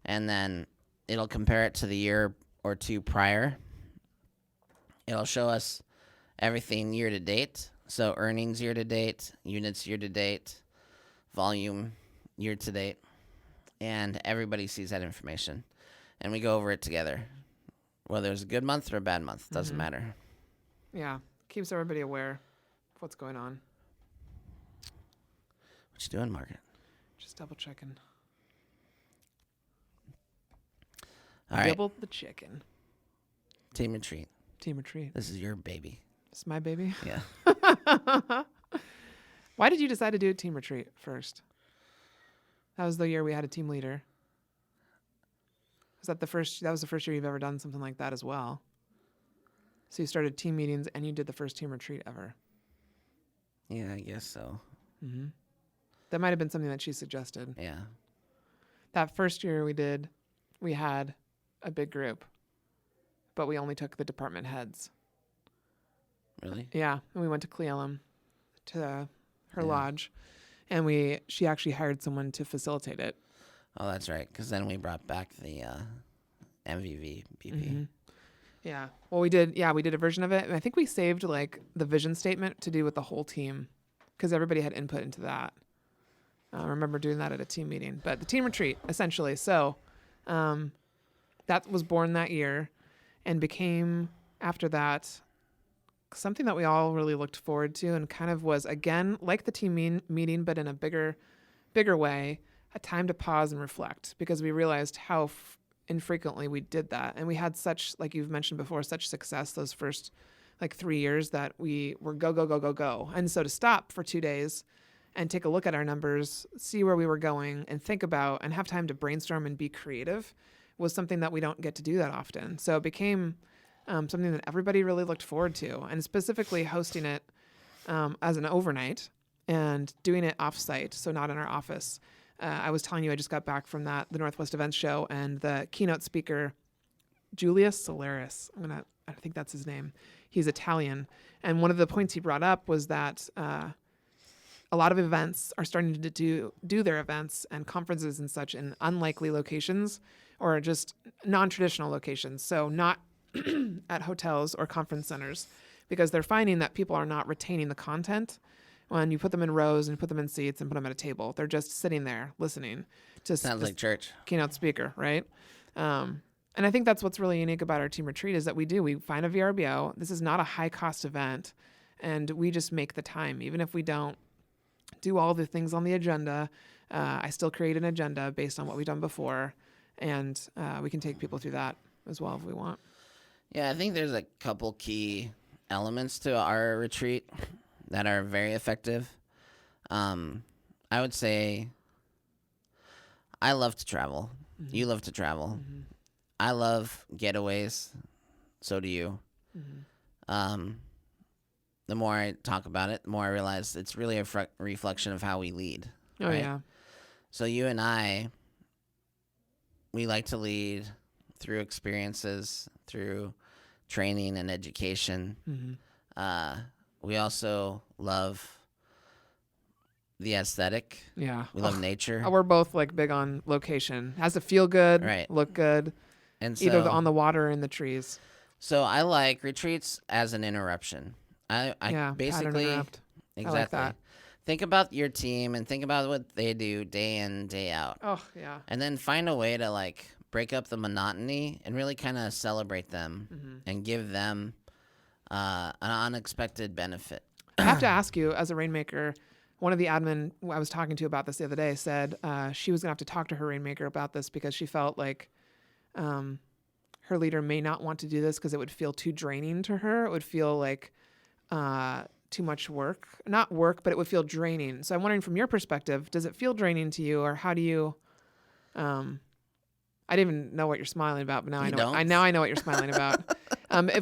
Speaker 2: And then it'll compare it to the year or two prior. It'll show us everything year to date. So earnings year to date, units year to date, volume year to date. And everybody sees that information. And we go over it together. Whether it's a good month or a bad month, doesn't matter.
Speaker 1: Yeah. Keeps everybody aware of what's going on.
Speaker 2: What you doing, Margaret?
Speaker 1: Just double checking.
Speaker 2: All right.
Speaker 1: Double the chicken.
Speaker 2: Team Retreat.
Speaker 1: Team Retreat.
Speaker 2: This is your baby.
Speaker 1: This is my baby?
Speaker 2: Yeah.
Speaker 1: Why did you decide to do a Team Retreat first? That was the year we had a team leader. That was the first year you've ever done something like that as well. So you started team meetings and you did the first team retreat ever.
Speaker 2: Yeah, I guess so.
Speaker 1: That might have been something that she suggested.
Speaker 2: Yeah.
Speaker 1: That first year we had a big group, but we only took the department heads.
Speaker 2: Really?
Speaker 1: Yeah. And we went to Cle Elum, to her lodge, and she actually hired someone to facilitate it.
Speaker 2: Oh, that's right. Because then we brought back the MVV BP.
Speaker 1: Yeah. Well, we did a version of it. And I think we saved like the vision statement to do with the whole team because everybody had input into that. I remember doing that at a team meeting. But the team retreat, essentially. So that was born that year and became, after that, something that we all really looked forward to and kind of was, again, like the team meeting, but in a bigger way, a time to pause and reflect because we realized how infrequently we did that. And we had such, like you've mentioned before, such success those first like 3 years that we were go, go, go, go, go. And so to stop for 2 days and take a look at our numbers, see where we were going and think about and have time to brainstorm and be creative was something that we don't get to do that often. So it became something that everybody really looked forward to, and specifically hosting it as an overnight and doing it offsite, so not in our office. I was telling you I just got back from the Northwest Events Show, and the keynote speaker, Julius Solaris, I think that's his name. He's Italian, and one of the points he brought up was that a lot of events are starting to do their events and conferences and such in unlikely locations or just non-traditional locations. So not at hotels or conference centers, because they're finding that people are not retaining the content when you put them in rows and put them in seats and put them at a table. They're just sitting there listening to
Speaker 2: Sounds like church.
Speaker 1: Keynote speaker, right? And I think that's what's really unique about our team retreat is that we find a VRBO. This is not a high cost event, and we just make the time. Even if we don't do all the things on the agenda, I still create an agenda based on what we've done before, and we can take people through that as well if we want.
Speaker 2: Yeah, I think there's a couple key elements to our retreat that are very effective. I would say I love to travel. Mm-hmm. You love to travel. Mm-hmm. I love getaways. So do you. Mm-hmm. The more I talk about it, the more I realize it's really a reflection of how we lead.
Speaker 1: Oh,
Speaker 2: right?
Speaker 1: yeah.
Speaker 2: So you and I, we like to lead through experiences, through training and education. Mm-hmm. We also love the aesthetic.
Speaker 1: Yeah.
Speaker 2: We love nature.
Speaker 1: We're both like big on location. Has to feel good,
Speaker 2: right.
Speaker 1: Look good.
Speaker 2: And so,
Speaker 1: either on the water or in the trees.
Speaker 2: So I like retreats as an interruption. I
Speaker 1: pattern
Speaker 2: basically
Speaker 1: interrupt.
Speaker 2: exactly
Speaker 1: I like that.
Speaker 2: think about your team and think about what they do day in, day out.
Speaker 1: Oh, yeah.
Speaker 2: And then find a way to like break up the monotony and really kind of celebrate them and give them an unexpected benefit.
Speaker 1: I have to ask you, as a rainmaker, one of the admin I was talking to about this the other day said she was going to have to talk to her rainmaker about this because she felt like her leader may not want to do this because it would feel too draining to her. It would feel like too much work. Not work, but it would feel draining. So I'm wondering, from your perspective, does it feel draining to you, or how do you... I didn't even know what you're smiling about, but now I know. I know what you're smiling about.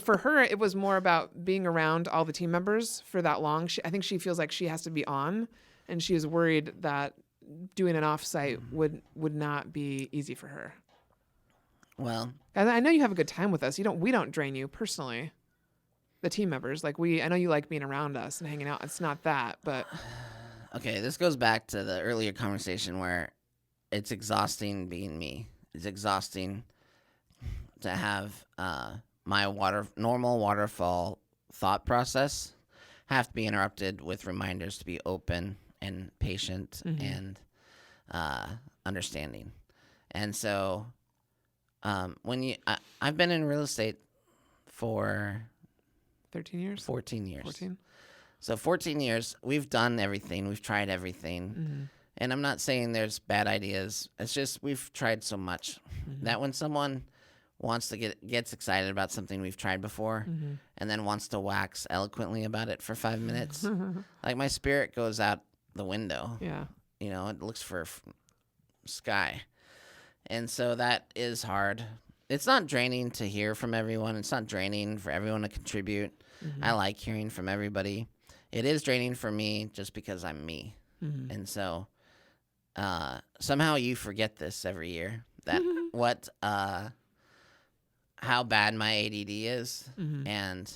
Speaker 1: For her, it was more about being around all the team members for that long. I think she feels like she has to be on, and she is worried that doing an offsite would not be easy for her.
Speaker 2: Well,
Speaker 1: I know you have a good time with us. We don't drain you personally. The team members, I know you like being around us and hanging out. It's not that, but
Speaker 2: okay, this goes back to the earlier conversation where it's exhausting being me. It's exhausting to have my normal waterfall thought process have to be interrupted with reminders to be open and patient and understanding. And so I've been in real estate for
Speaker 1: 13 years?
Speaker 2: 14 years.
Speaker 1: 14?
Speaker 2: So 14 years, we've done everything. We've tried everything. And I'm not saying there's bad ideas. It's just we've tried so much that when someone wants to gets excited about something we've tried before and then wants to wax eloquently about it for 5 minutes, like my spirit goes out the window.
Speaker 1: Yeah.
Speaker 2: You know, it looks for sky. And so that is hard. It's not draining to hear from everyone. It's not draining for everyone to contribute. I like hearing from everybody. It is draining for me just because I'm me. And so somehow you forget this every year, that how bad my ADD is and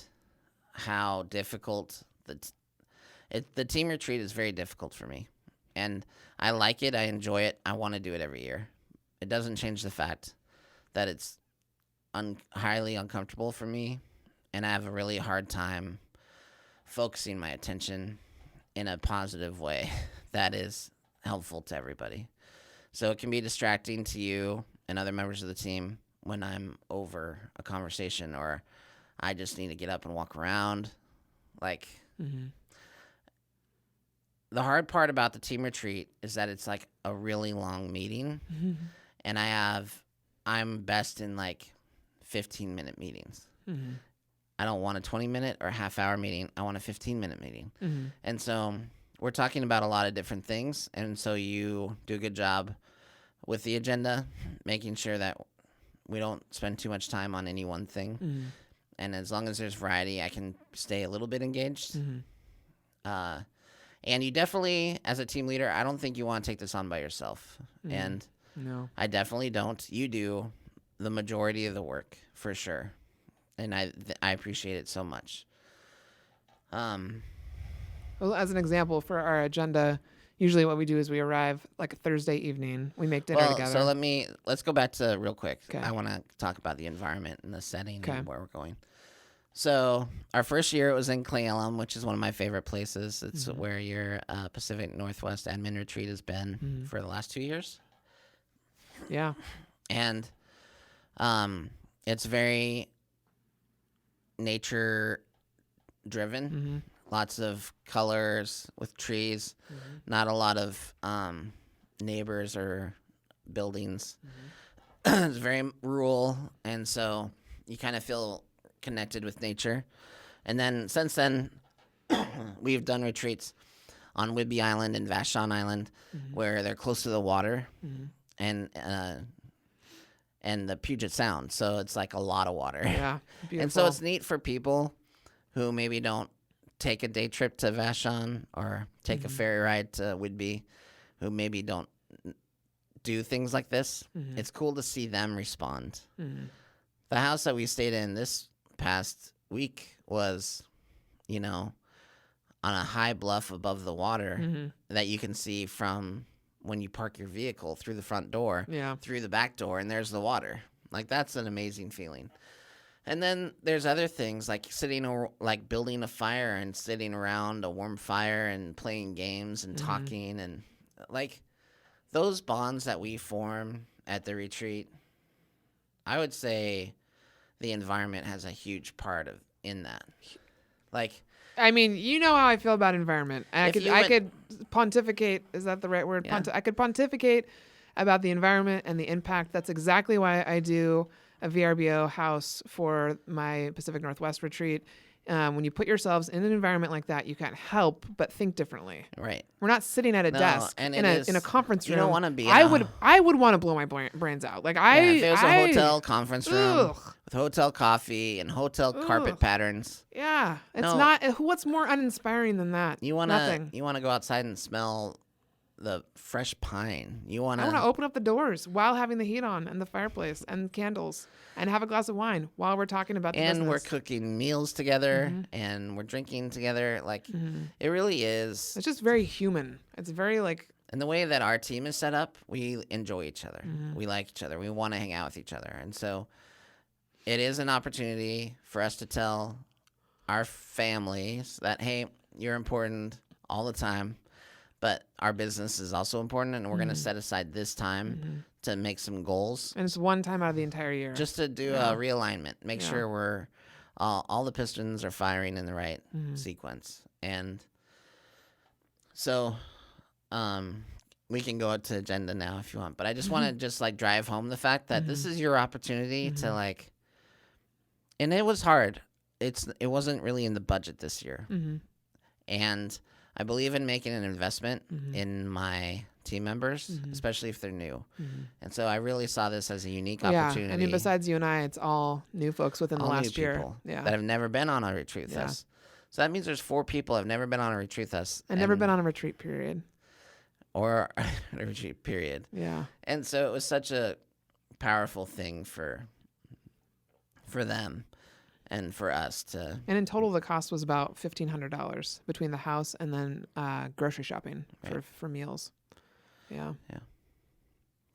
Speaker 2: how difficult the team retreat is very difficult for me. And I like it. I enjoy it. I want to do it every year. It doesn't change the fact that it's highly uncomfortable for me, and I have a really hard time focusing my attention in a positive way that is helpful to everybody. So it can be distracting to you and other members of the team when I'm over a conversation or I just need to get up and walk around. The hard part about the team retreat is that it's like a really long meeting, and I'm best in 15-minute meetings. I don't want a 20-minute or half-hour meeting. I want a 15-minute meeting. And so we're talking about a lot of different things, and so you do a good job with the agenda, making sure that we don't spend too much time on any one thing. And as long as there's variety, I can stay a little bit engaged. And you definitely, as a team leader, I don't think you want to take this on by yourself. And
Speaker 1: no,
Speaker 2: I definitely don't. You do the majority of the work, for sure. And I appreciate it so much.
Speaker 1: Well, as an example, for our agenda, usually what we do is we arrive a Thursday evening. We make dinner together.
Speaker 2: So let's go back to real quick.
Speaker 1: Okay.
Speaker 2: I want to talk about the environment and the setting
Speaker 1: Okay.
Speaker 2: and where we're going. So our first year it was in Cle Elum, which is one of my favorite places. It's where your Pacific Northwest Admin Retreat has been for the last 2 years.
Speaker 1: Yeah.
Speaker 2: And it's very nature driven. Lots of colors with trees. Not a lot of neighbors or buildings. It's very rural, and so you kind of feel connected with nature. And then since then, we've done retreats on Whidbey Island and Vashon Island, where they're close to the water, and the Puget Sound. So it's like a lot of water.
Speaker 1: Yeah. Beautiful.
Speaker 2: And so it's neat for people who maybe don't take a day trip to Vashon or take a ferry ride to Whidbey, who maybe don't do things like this. It's cool to see them respond. The house that we stayed in this past week was, on a high bluff above the water that you can see from when you park your vehicle through the front door, through the back door, and there's the water. That's an amazing feeling. And then there's other things like like building a fire and sitting around a warm fire and playing games and talking and like those bonds that we form at the retreat. I would say the environment has a huge part in that. Like,
Speaker 1: I mean, you know how I feel about environment. I could pontificate. Is that the right word?
Speaker 2: Yeah.
Speaker 1: I could pontificate about the environment and the impact. That's exactly why I do a VRBO house for my Pacific Northwest retreat. When you put yourselves in an environment like that, you can't help but think differently.
Speaker 2: Right.
Speaker 1: We're not sitting at a desk
Speaker 2: and
Speaker 1: in a conference room.
Speaker 2: You don't want to be.
Speaker 1: I would want to blow my brains out. Like
Speaker 2: if it was a hotel conference room with hotel coffee and hotel carpet patterns.
Speaker 1: Yeah, it's not. What's more uninspiring than that? Nothing.
Speaker 2: You want to go outside and smell the fresh pine. I
Speaker 1: want to open up the doors while having the heat on and the fireplace and candles and have a glass of wine while we're talking about the business.
Speaker 2: And we're cooking meals together and we're drinking together. Like it really is.
Speaker 1: It's just very human. It's very like.
Speaker 2: And the way that our team is set up, we enjoy each other. We like each other. We want to hang out with each other. And so it is an opportunity for us to tell our families that, hey, you're important all the time. But our business is also important, and we're going to set aside this time to make some goals.
Speaker 1: And it's one time out of the entire year.
Speaker 2: Just to do a realignment. Make sure we're all the pistons are firing in the right sequence. And so we can go to agenda now if you want. But I just want to just like drive home the fact that this is your opportunity to like – and it was hard. It wasn't really in the budget this year. And – I believe in making an investment in my team members, especially if they're new. And so I really saw this as a unique opportunity.
Speaker 1: I mean, besides you and I, it's all new folks within the last year.
Speaker 2: That have never been on a retreat with us. So that means there's 4 people that have never been on a retreat with us.
Speaker 1: And never been on a retreat period.
Speaker 2: Or a retreat period.
Speaker 1: Yeah.
Speaker 2: And so it was such a powerful thing for them. And for us to...
Speaker 1: And in total, the cost was about $1,500 between the house and then grocery shopping for meals. Yeah.
Speaker 2: Yeah.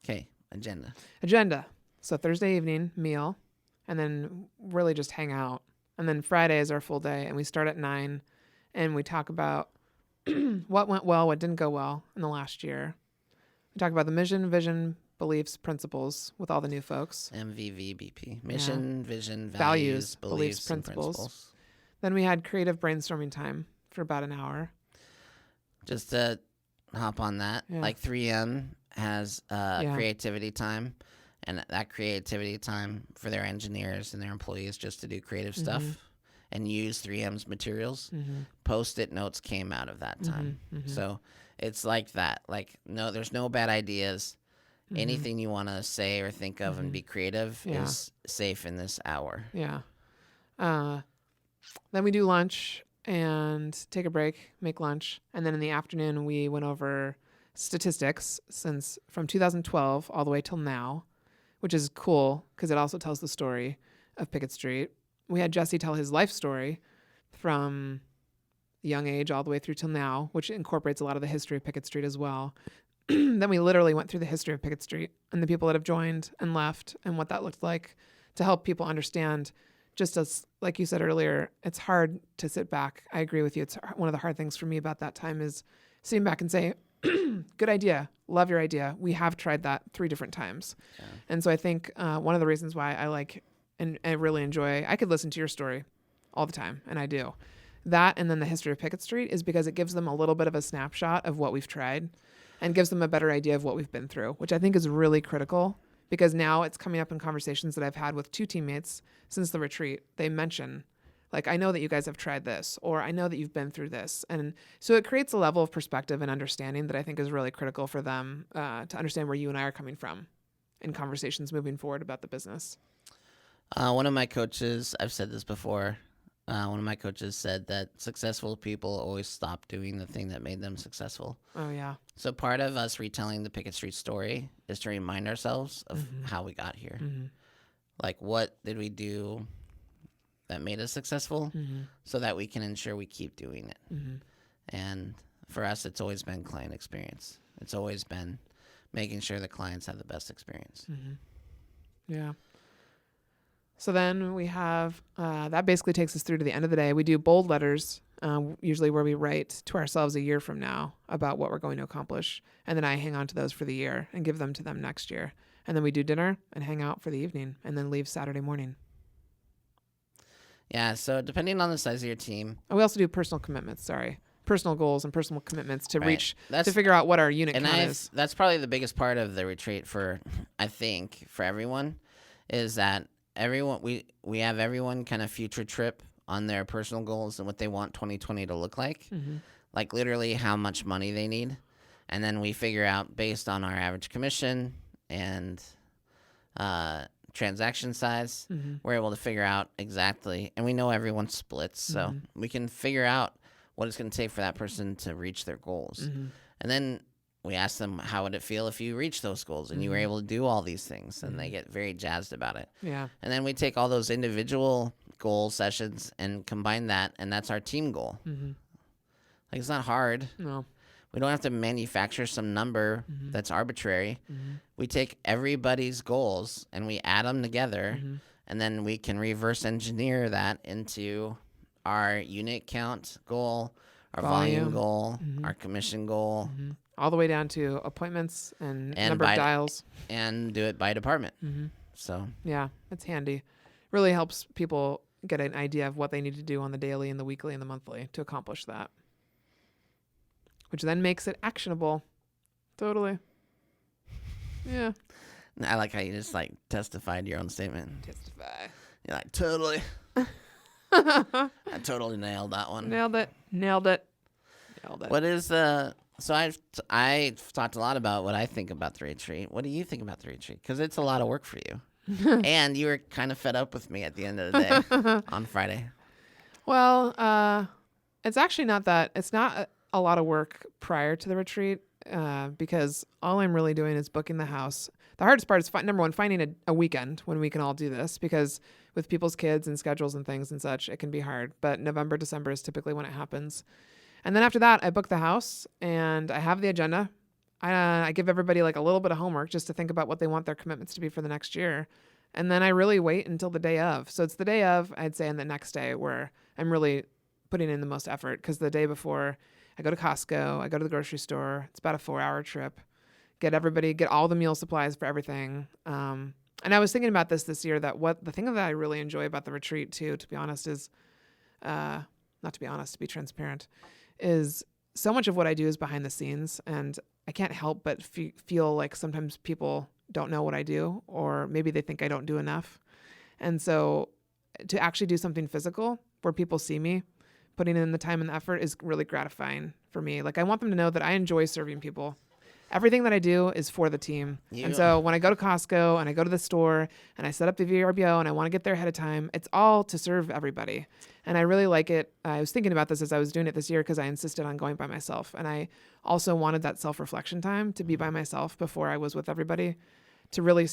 Speaker 2: Okay,
Speaker 1: Agenda. So Thursday evening, meal, and then really just hang out. And then Friday is our full day, and we start at 9, and we talk about what went well, what didn't go well in the last year. We talk about the mission, vision, beliefs, principles with all the new folks.
Speaker 2: MVVBP. Mission, vision, values, beliefs, principles.
Speaker 1: Then we had creative brainstorming time for about an hour.
Speaker 2: Just to hop on that, like 3M has creativity time, and that creativity time for their engineers and their employees just to do creative stuff and use 3M's materials. Post-it notes came out of that time. So it's like that. Like, no, there's no bad ideas. Anything you want to say or think of and be creative is safe in this hour.
Speaker 1: Yeah. Then we do lunch and take a break, make lunch. And then in the afternoon, we went over statistics since from 2012 all the way till now, which is cool because it also tells the story of Pickett Street. We had Jesse tell his life story from young age all the way through till now, which incorporates a lot of the history of Pickett Street as well. Then we literally went through the history of Pickett Street and the people that have joined and left and what that looked like to help people understand. Just as, like you said earlier, it's hard to sit back. I agree with you. It's one of the hard things for me about that time is sitting back and say, good idea. Love your idea. We have tried that 3 different times. Yeah. And so I think one of the reasons why I like and I really enjoy, I could listen to your story all the time, and I do. That and then the history of Pickett Street is because it gives them a little bit of a snapshot of what we've tried and gives them a better idea of what we've been through, which I think is really critical because now it's coming up in conversations that I've had with 2 teammates since the retreat. They mention, like, I know that you guys have tried this, or I know that you've been through this. And so it creates a level of perspective and understanding that I think is really critical for them to understand where you and I are coming from in conversations moving forward about the business.
Speaker 2: One of my coaches, I've said this before, one of my coaches said that successful people always stop doing the thing that made them successful.
Speaker 1: Oh, yeah.
Speaker 2: So part of us retelling the Pickett Street story is to remind ourselves of how we got here. Like, what did we do that made us successful so that we can ensure we keep doing it. And for us, it's always been client experience. It's always been making sure the clients have the best experience.
Speaker 1: Yeah. So then we have, that basically takes us through to the end of the day. We do bold letters, usually where we write to ourselves a year from now about what we're going to accomplish. And then I hang on to those for the year and give them to them next year. And then we do dinner and hang out for the evening and then leave Saturday morning.
Speaker 2: Yeah, so depending on the size of your team.
Speaker 1: And we also do personal commitments, personal goals and personal commitments to
Speaker 2: Right.
Speaker 1: to figure out what our unit
Speaker 2: And
Speaker 1: count is.
Speaker 2: that's probably the biggest part of the retreat for everyone, is that we have everyone kind of future trip on their personal goals and what they want 2020 to look like, like literally how much money they need. And then we figure out based on our average commission and transaction size, we're able to figure out exactly, and we know everyone's splits, so we can figure out what it's going to take for that person to reach their goals. And then we ask them, how would it feel if you reached those goals and you were able to do all these things? And they get very jazzed about it.
Speaker 1: Yeah.
Speaker 2: And then we take all those individual goal sessions and combine that, and that's our team goal. Like, it's not hard.
Speaker 1: No.
Speaker 2: We don't have to manufacture some number that's arbitrary. We take everybody's goals and we add them together, and then we can reverse engineer that into our unit count goal, our volume goal, our commission goal.
Speaker 1: All the way down to appointments and number of dials.
Speaker 2: And do it by department. So
Speaker 1: yeah, it's handy. Really helps people get an idea of what they need to do on the daily and the weekly and the monthly to accomplish that, which then makes it actionable. Totally. Yeah.
Speaker 2: I like how you just like testified your own statement.
Speaker 1: Testify.
Speaker 2: You're like, totally. I totally nailed that one.
Speaker 1: Nailed it.
Speaker 2: What is so I've talked a lot about what I think about the retreat. What do you think about the retreat? Because it's a lot of work for you. And you were kind of fed up with me at the end of the day on Friday.
Speaker 1: Well, it's actually not that. It's not a lot of work prior to the retreat because all I'm really doing is booking the house. The hardest part is, number one, finding a weekend when we can all do this, because with people's kids and schedules and things and such, it can be hard. But November, December is typically when it happens. And then after that, I book the house and I have the agenda. I give everybody like a little bit of homework just to think about what they want their commitments to be for the next year. And then I really wait until the day of. So it's the day of, I'd say, and the next day where I'm really putting in the most effort, because the day before I go to Costco, I go to the grocery store. It's about a 4-hour trip. Get all the meal supplies for everything. And I was thinking about this year, that the thing that I really enjoy about the retreat too, to be honest, is, to be transparent, is so much of what I do is behind the scenes, and I can't help but feel like sometimes people don't know what I do, or maybe they think I don't do enough. And so to actually do something physical where people see me putting in the time and the effort is really gratifying for me. Like, I want them to know that I enjoy serving people. Everything that I do is for the team. Yeah. And so when I go to Costco and I go to the store and I set up the VRBO and I want to get there ahead of time, it's all to serve everybody. And I really like it. I was thinking about this as I was doing it this year, because I insisted on going by myself. And I also wanted that self-reflection time to be by myself before I was with everybody, to really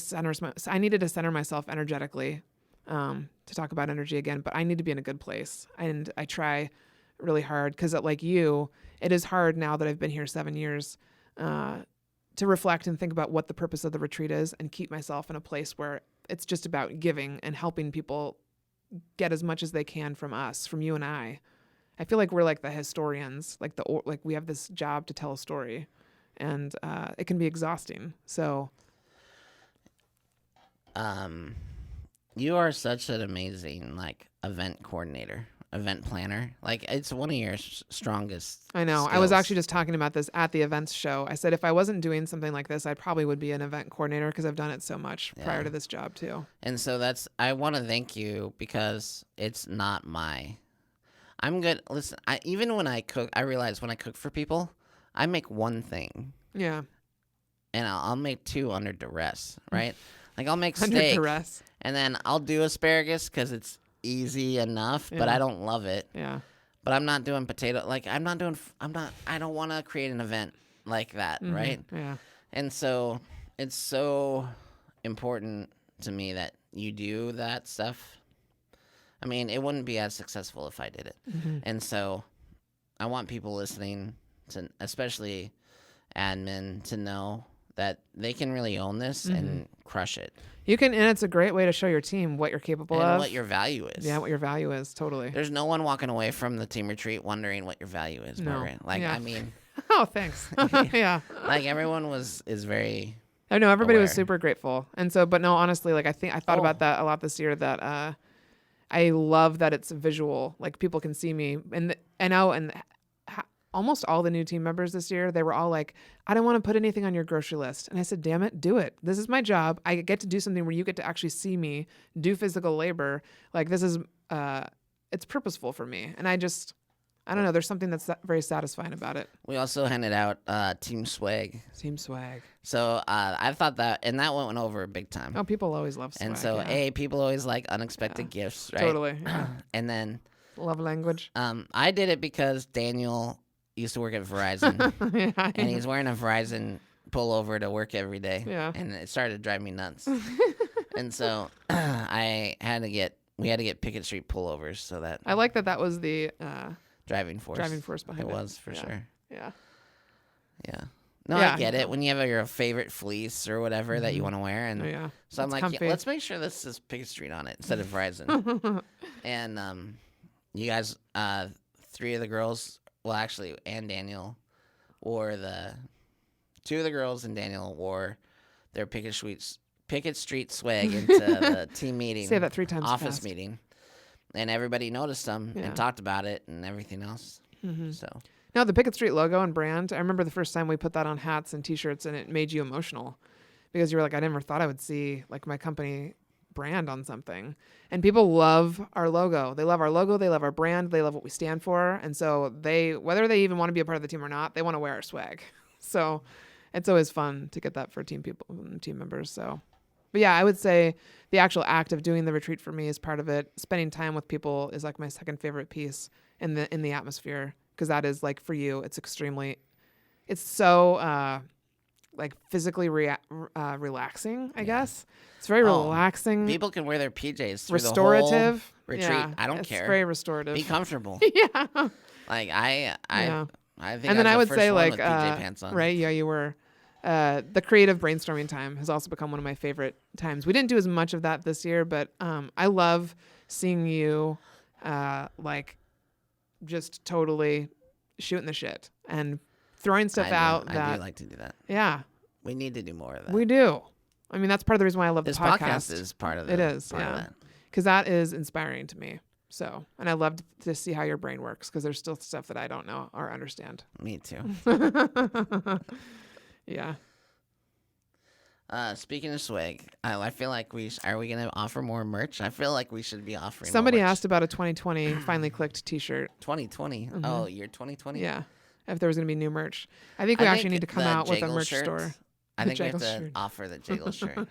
Speaker 1: I needed to center myself energetically, to talk about energy again, but I need to be in a good place. And I try really hard, because like you, it is hard now that I've been here 7 years, to reflect and think about what the purpose of the retreat is, and keep myself in a place where it's just about giving and helping people get as much as they can from us, from you and I. I feel like we're like the historians, like we have this job to tell a story, and it can be exhausting. So,
Speaker 2: you are such an amazing event coordinator. Event planner. Like, it's one of your strongest
Speaker 1: I know.
Speaker 2: skills.
Speaker 1: I was actually just talking about this at the events show. I said if I wasn't doing something like this, I probably would be an event coordinator, because I've done it so much prior to this job too.
Speaker 2: And so I want to thank you, because it's not I'm good. Listen, even when I cook, I realize when I cook for people, I make one thing.
Speaker 1: Yeah.
Speaker 2: And I'll make two under duress, right? Like, I'll make
Speaker 1: under
Speaker 2: steak.
Speaker 1: duress.
Speaker 2: And then I'll do asparagus because it's easy enough, but I don't love it.
Speaker 1: Yeah.
Speaker 2: But I'm not doing potato. Like, I don't want to create an event like that, right?
Speaker 1: Yeah.
Speaker 2: And so it's so important to me that you do that stuff. I mean, it wouldn't be as successful if I did it. And so I want people listening, to, especially admin, to know that they can really own this and crush it.
Speaker 1: You can, and it's a great way to show your team what you're capable of.
Speaker 2: And what your value is.
Speaker 1: Yeah, what your value is, totally.
Speaker 2: There's no one walking away from the team retreat wondering what your value is, Margaret. Like,
Speaker 1: Yeah.
Speaker 2: I mean...
Speaker 1: Oh, thanks. Yeah.
Speaker 2: Like, everyone is very...
Speaker 1: I know, everybody was
Speaker 2: aware.
Speaker 1: super grateful. And so, but no, honestly, like, I thought about that a lot this year, that I love that it's visual. Like, people can see me. And almost all the new team members this year, they were all like, I don't want to put anything on your grocery list. And I said, damn it, do it. This is my job. I get to do something where you get to actually see me do physical labor. Like, this is, it's purposeful for me. And I don't know, there's something that's very satisfying about it.
Speaker 2: We also handed out team swag.
Speaker 1: Team swag.
Speaker 2: So I thought that, and that went over big time.
Speaker 1: Oh, people always love swag.
Speaker 2: And so, people always like unexpected gifts, right?
Speaker 1: Totally. Yeah.
Speaker 2: And then...
Speaker 1: Love language.
Speaker 2: I did it because Daniel used to work at Verizon,
Speaker 1: Yeah,
Speaker 2: and he's wearing a Verizon pullover to work every day.
Speaker 1: Yeah.
Speaker 2: And it started to drive me nuts. And so we had to get Pickett Street pullovers so that...
Speaker 1: I like that was the
Speaker 2: driving force
Speaker 1: behind it.
Speaker 2: It was, for sure.
Speaker 1: Yeah.
Speaker 2: Yeah. No,
Speaker 1: Yeah.
Speaker 2: I get it. When you have your favorite fleece or whatever that you want to wear. And
Speaker 1: Oh, yeah.
Speaker 2: so I'm
Speaker 1: It's
Speaker 2: like,
Speaker 1: comfy.
Speaker 2: let's make sure this is Pickett Street on it instead of Verizon. And you guys, 3 of the girls, well, actually, and Daniel, wore 2 of the girls and Daniel wore their Pickett Street swag into the team meeting.
Speaker 1: Say that 3 times
Speaker 2: office
Speaker 1: fast.
Speaker 2: meeting. And everybody noticed them
Speaker 1: Yeah.
Speaker 2: and talked about it and everything else. So
Speaker 1: Now, the Pickett Street logo and brand, I remember the first time we put that on hats and T-shirts, and it made you emotional because you were like, I never thought I would see like my company brand on something. And people love our logo. They love our logo. They love our brand. They love what we stand for. And so whether they even want to be a part of the team or not, they want to wear our swag. So it's always fun to get that for team members. So, but yeah, I would say the actual act of doing the retreat for me is part of it. Spending time with people is like my second favorite piece in the atmosphere, because that is like, for you, it's so like physically relaxing, I guess. It's very relaxing.
Speaker 2: people can wear their PJs through
Speaker 1: restorative.
Speaker 2: the whole retreat.
Speaker 1: Yeah,
Speaker 2: I don't care.
Speaker 1: It's very restorative.
Speaker 2: Be comfortable.
Speaker 1: Yeah.
Speaker 2: Like I
Speaker 1: Yeah.
Speaker 2: think.
Speaker 1: And then I would say,
Speaker 2: one
Speaker 1: like,
Speaker 2: with PJ pants on.
Speaker 1: right? Yeah, you were. The creative brainstorming time has also become one of my favorite times. We didn't do as much of that this year, but I love seeing you, like, just totally shooting the shit and throwing stuff out.
Speaker 2: I do like to do that.
Speaker 1: Yeah,
Speaker 2: We need to do more of that.
Speaker 1: we do. I mean, that's part of the reason why I love
Speaker 2: This
Speaker 1: the podcast.
Speaker 2: podcast is part of
Speaker 1: It is,
Speaker 2: part of
Speaker 1: yeah.
Speaker 2: that.
Speaker 1: Because that is inspiring to me. So, and I love to see how your brain works, because there's still stuff that I don't know or understand.
Speaker 2: Me too.
Speaker 1: Yeah.
Speaker 2: Speaking of swag, I feel like are we gonna offer more merch? I feel like we should be offering.
Speaker 1: Somebody
Speaker 2: more merch.
Speaker 1: asked about a 2020 Finally Clicked T-shirt.
Speaker 2: 2020. Oh, year 2020.
Speaker 1: Yeah. If there was going to be new merch. I think we actually need to come
Speaker 2: the
Speaker 1: out with a
Speaker 2: Jaggle
Speaker 1: merch
Speaker 2: shirt,
Speaker 1: store.
Speaker 2: I
Speaker 1: The
Speaker 2: think we have
Speaker 1: Jaggle
Speaker 2: to
Speaker 1: shirt.
Speaker 2: offer the Jaggle shirt.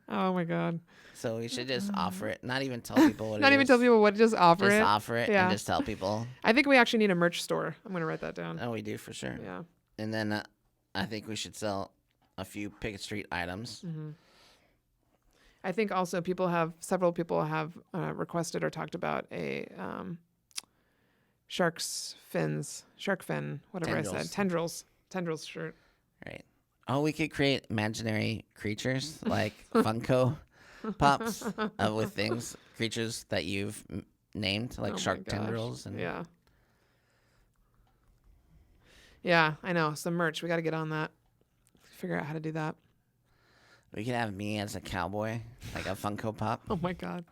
Speaker 1: Oh my God.
Speaker 2: So we should just offer it. Not even tell people what it is.
Speaker 1: Not even tell people what, just offer
Speaker 2: Just
Speaker 1: it.
Speaker 2: offer it
Speaker 1: Yeah.
Speaker 2: and just tell people.
Speaker 1: I think we actually need a merch store. I'm going to write that down.
Speaker 2: Oh, we do for sure.
Speaker 1: Yeah.
Speaker 2: And then I think we should sell a few Pickett Street items.
Speaker 1: Mm-hmm. I think also several people have requested or talked about a shark fin, whatever I said. Tendrils shirt.
Speaker 2: Right. Oh, we could create imaginary creatures like Funko Pops with creatures that you've named, like
Speaker 1: Oh my
Speaker 2: shark
Speaker 1: gosh.
Speaker 2: tendrils. And
Speaker 1: Yeah. Yeah, I know. Some merch. We got to get on that. Figure out how to do that.
Speaker 2: we could have me as a cowboy, like a Funko Pop.
Speaker 1: Oh my God.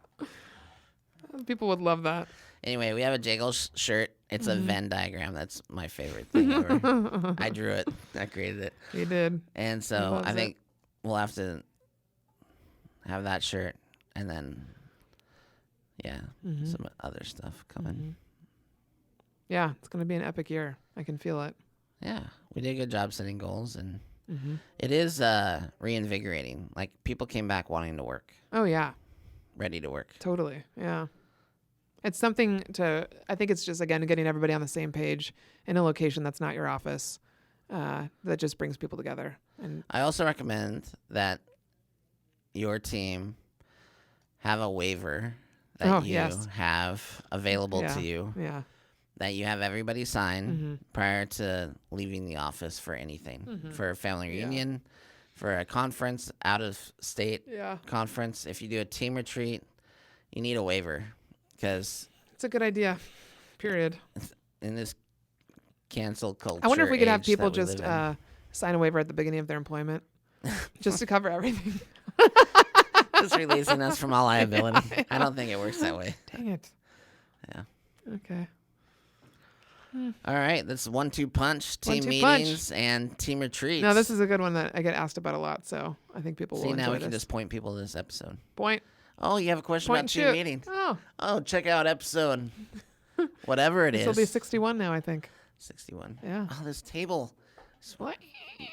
Speaker 1: People would love that.
Speaker 2: Anyway, we have a Jaggle shirt. It's
Speaker 1: Mm-hmm.
Speaker 2: a Venn diagram. That's my favorite thing ever. I drew it. I created it.
Speaker 1: You did.
Speaker 2: And
Speaker 1: He
Speaker 2: so
Speaker 1: loves
Speaker 2: I
Speaker 1: it.
Speaker 2: think we'll have to have that shirt and then, some other stuff coming.
Speaker 1: Yeah, it's going to be an epic year. I can feel it.
Speaker 2: Yeah, we did a good job setting goals, and
Speaker 1: Mm-hmm.
Speaker 2: it is reinvigorating. Like, people came back wanting to work,
Speaker 1: Oh, yeah.
Speaker 2: ready to work.
Speaker 1: Totally. Yeah. It's something I think it's just, again, getting everybody on the same page in a location that's not your office, that just brings people together. And
Speaker 2: I also recommend that your team have a waiver that you
Speaker 1: yes.
Speaker 2: have available
Speaker 1: Yeah.
Speaker 2: to you.
Speaker 1: Yeah.
Speaker 2: that you have everybody sign prior to leaving the office for anything, for a family reunion, for a conference, out of state conference. If you do a team retreat, you need a waiver because
Speaker 1: it's a good idea. Period.
Speaker 2: In this cancel culture,
Speaker 1: I wonder if we could have
Speaker 2: age
Speaker 1: people
Speaker 2: that we
Speaker 1: just
Speaker 2: live
Speaker 1: sign a waiver at the beginning of their employment, just to cover everything.
Speaker 2: in. Just releasing us from all liability. I don't think it works that way.
Speaker 1: Dang it.
Speaker 2: Yeah.
Speaker 1: Okay.
Speaker 2: All right, that's 1-2 punch, team
Speaker 1: 1-2
Speaker 2: meetings, and team retreats.
Speaker 1: Now this is a good one that I get asked about a lot, so I think people will
Speaker 2: See,
Speaker 1: enjoy
Speaker 2: now we
Speaker 1: this.
Speaker 2: can just point people to this episode.
Speaker 1: Point.
Speaker 2: Oh, you have a question
Speaker 1: Point
Speaker 2: about
Speaker 1: and
Speaker 2: team
Speaker 1: shoot.
Speaker 2: meetings?
Speaker 1: Oh,
Speaker 2: Check out episode, whatever it
Speaker 1: this
Speaker 2: is.
Speaker 1: will be 61 now, I think.
Speaker 2: 61.
Speaker 1: Yeah.
Speaker 2: Oh, this table.
Speaker 1: What?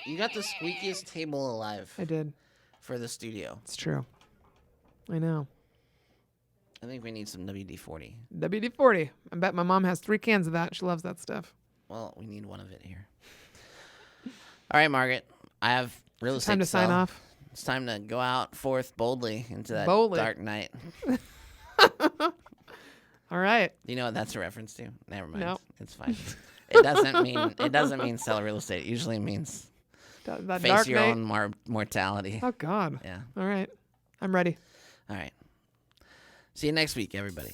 Speaker 2: You got the squeakiest table alive
Speaker 1: I did.
Speaker 2: for the studio.
Speaker 1: It's true. I know.
Speaker 2: I think we need some WD-40.
Speaker 1: WD-40. I bet my mom has 3 cans of that. She loves that stuff.
Speaker 2: Well, we need one of it here. All right, Margaret. I have real estate
Speaker 1: Time to sign
Speaker 2: sell.
Speaker 1: off.
Speaker 2: It's time to go out forth boldly into that dark night.
Speaker 1: All right.
Speaker 2: Do you know what that's a reference to? Never mind.
Speaker 1: No.
Speaker 2: It's fine. It doesn't mean sell real estate. It usually means
Speaker 1: That
Speaker 2: face
Speaker 1: dark
Speaker 2: your
Speaker 1: night.
Speaker 2: own mortality.
Speaker 1: Oh, God.
Speaker 2: Yeah.
Speaker 1: All right. I'm ready.
Speaker 2: All right. See you next week, everybody.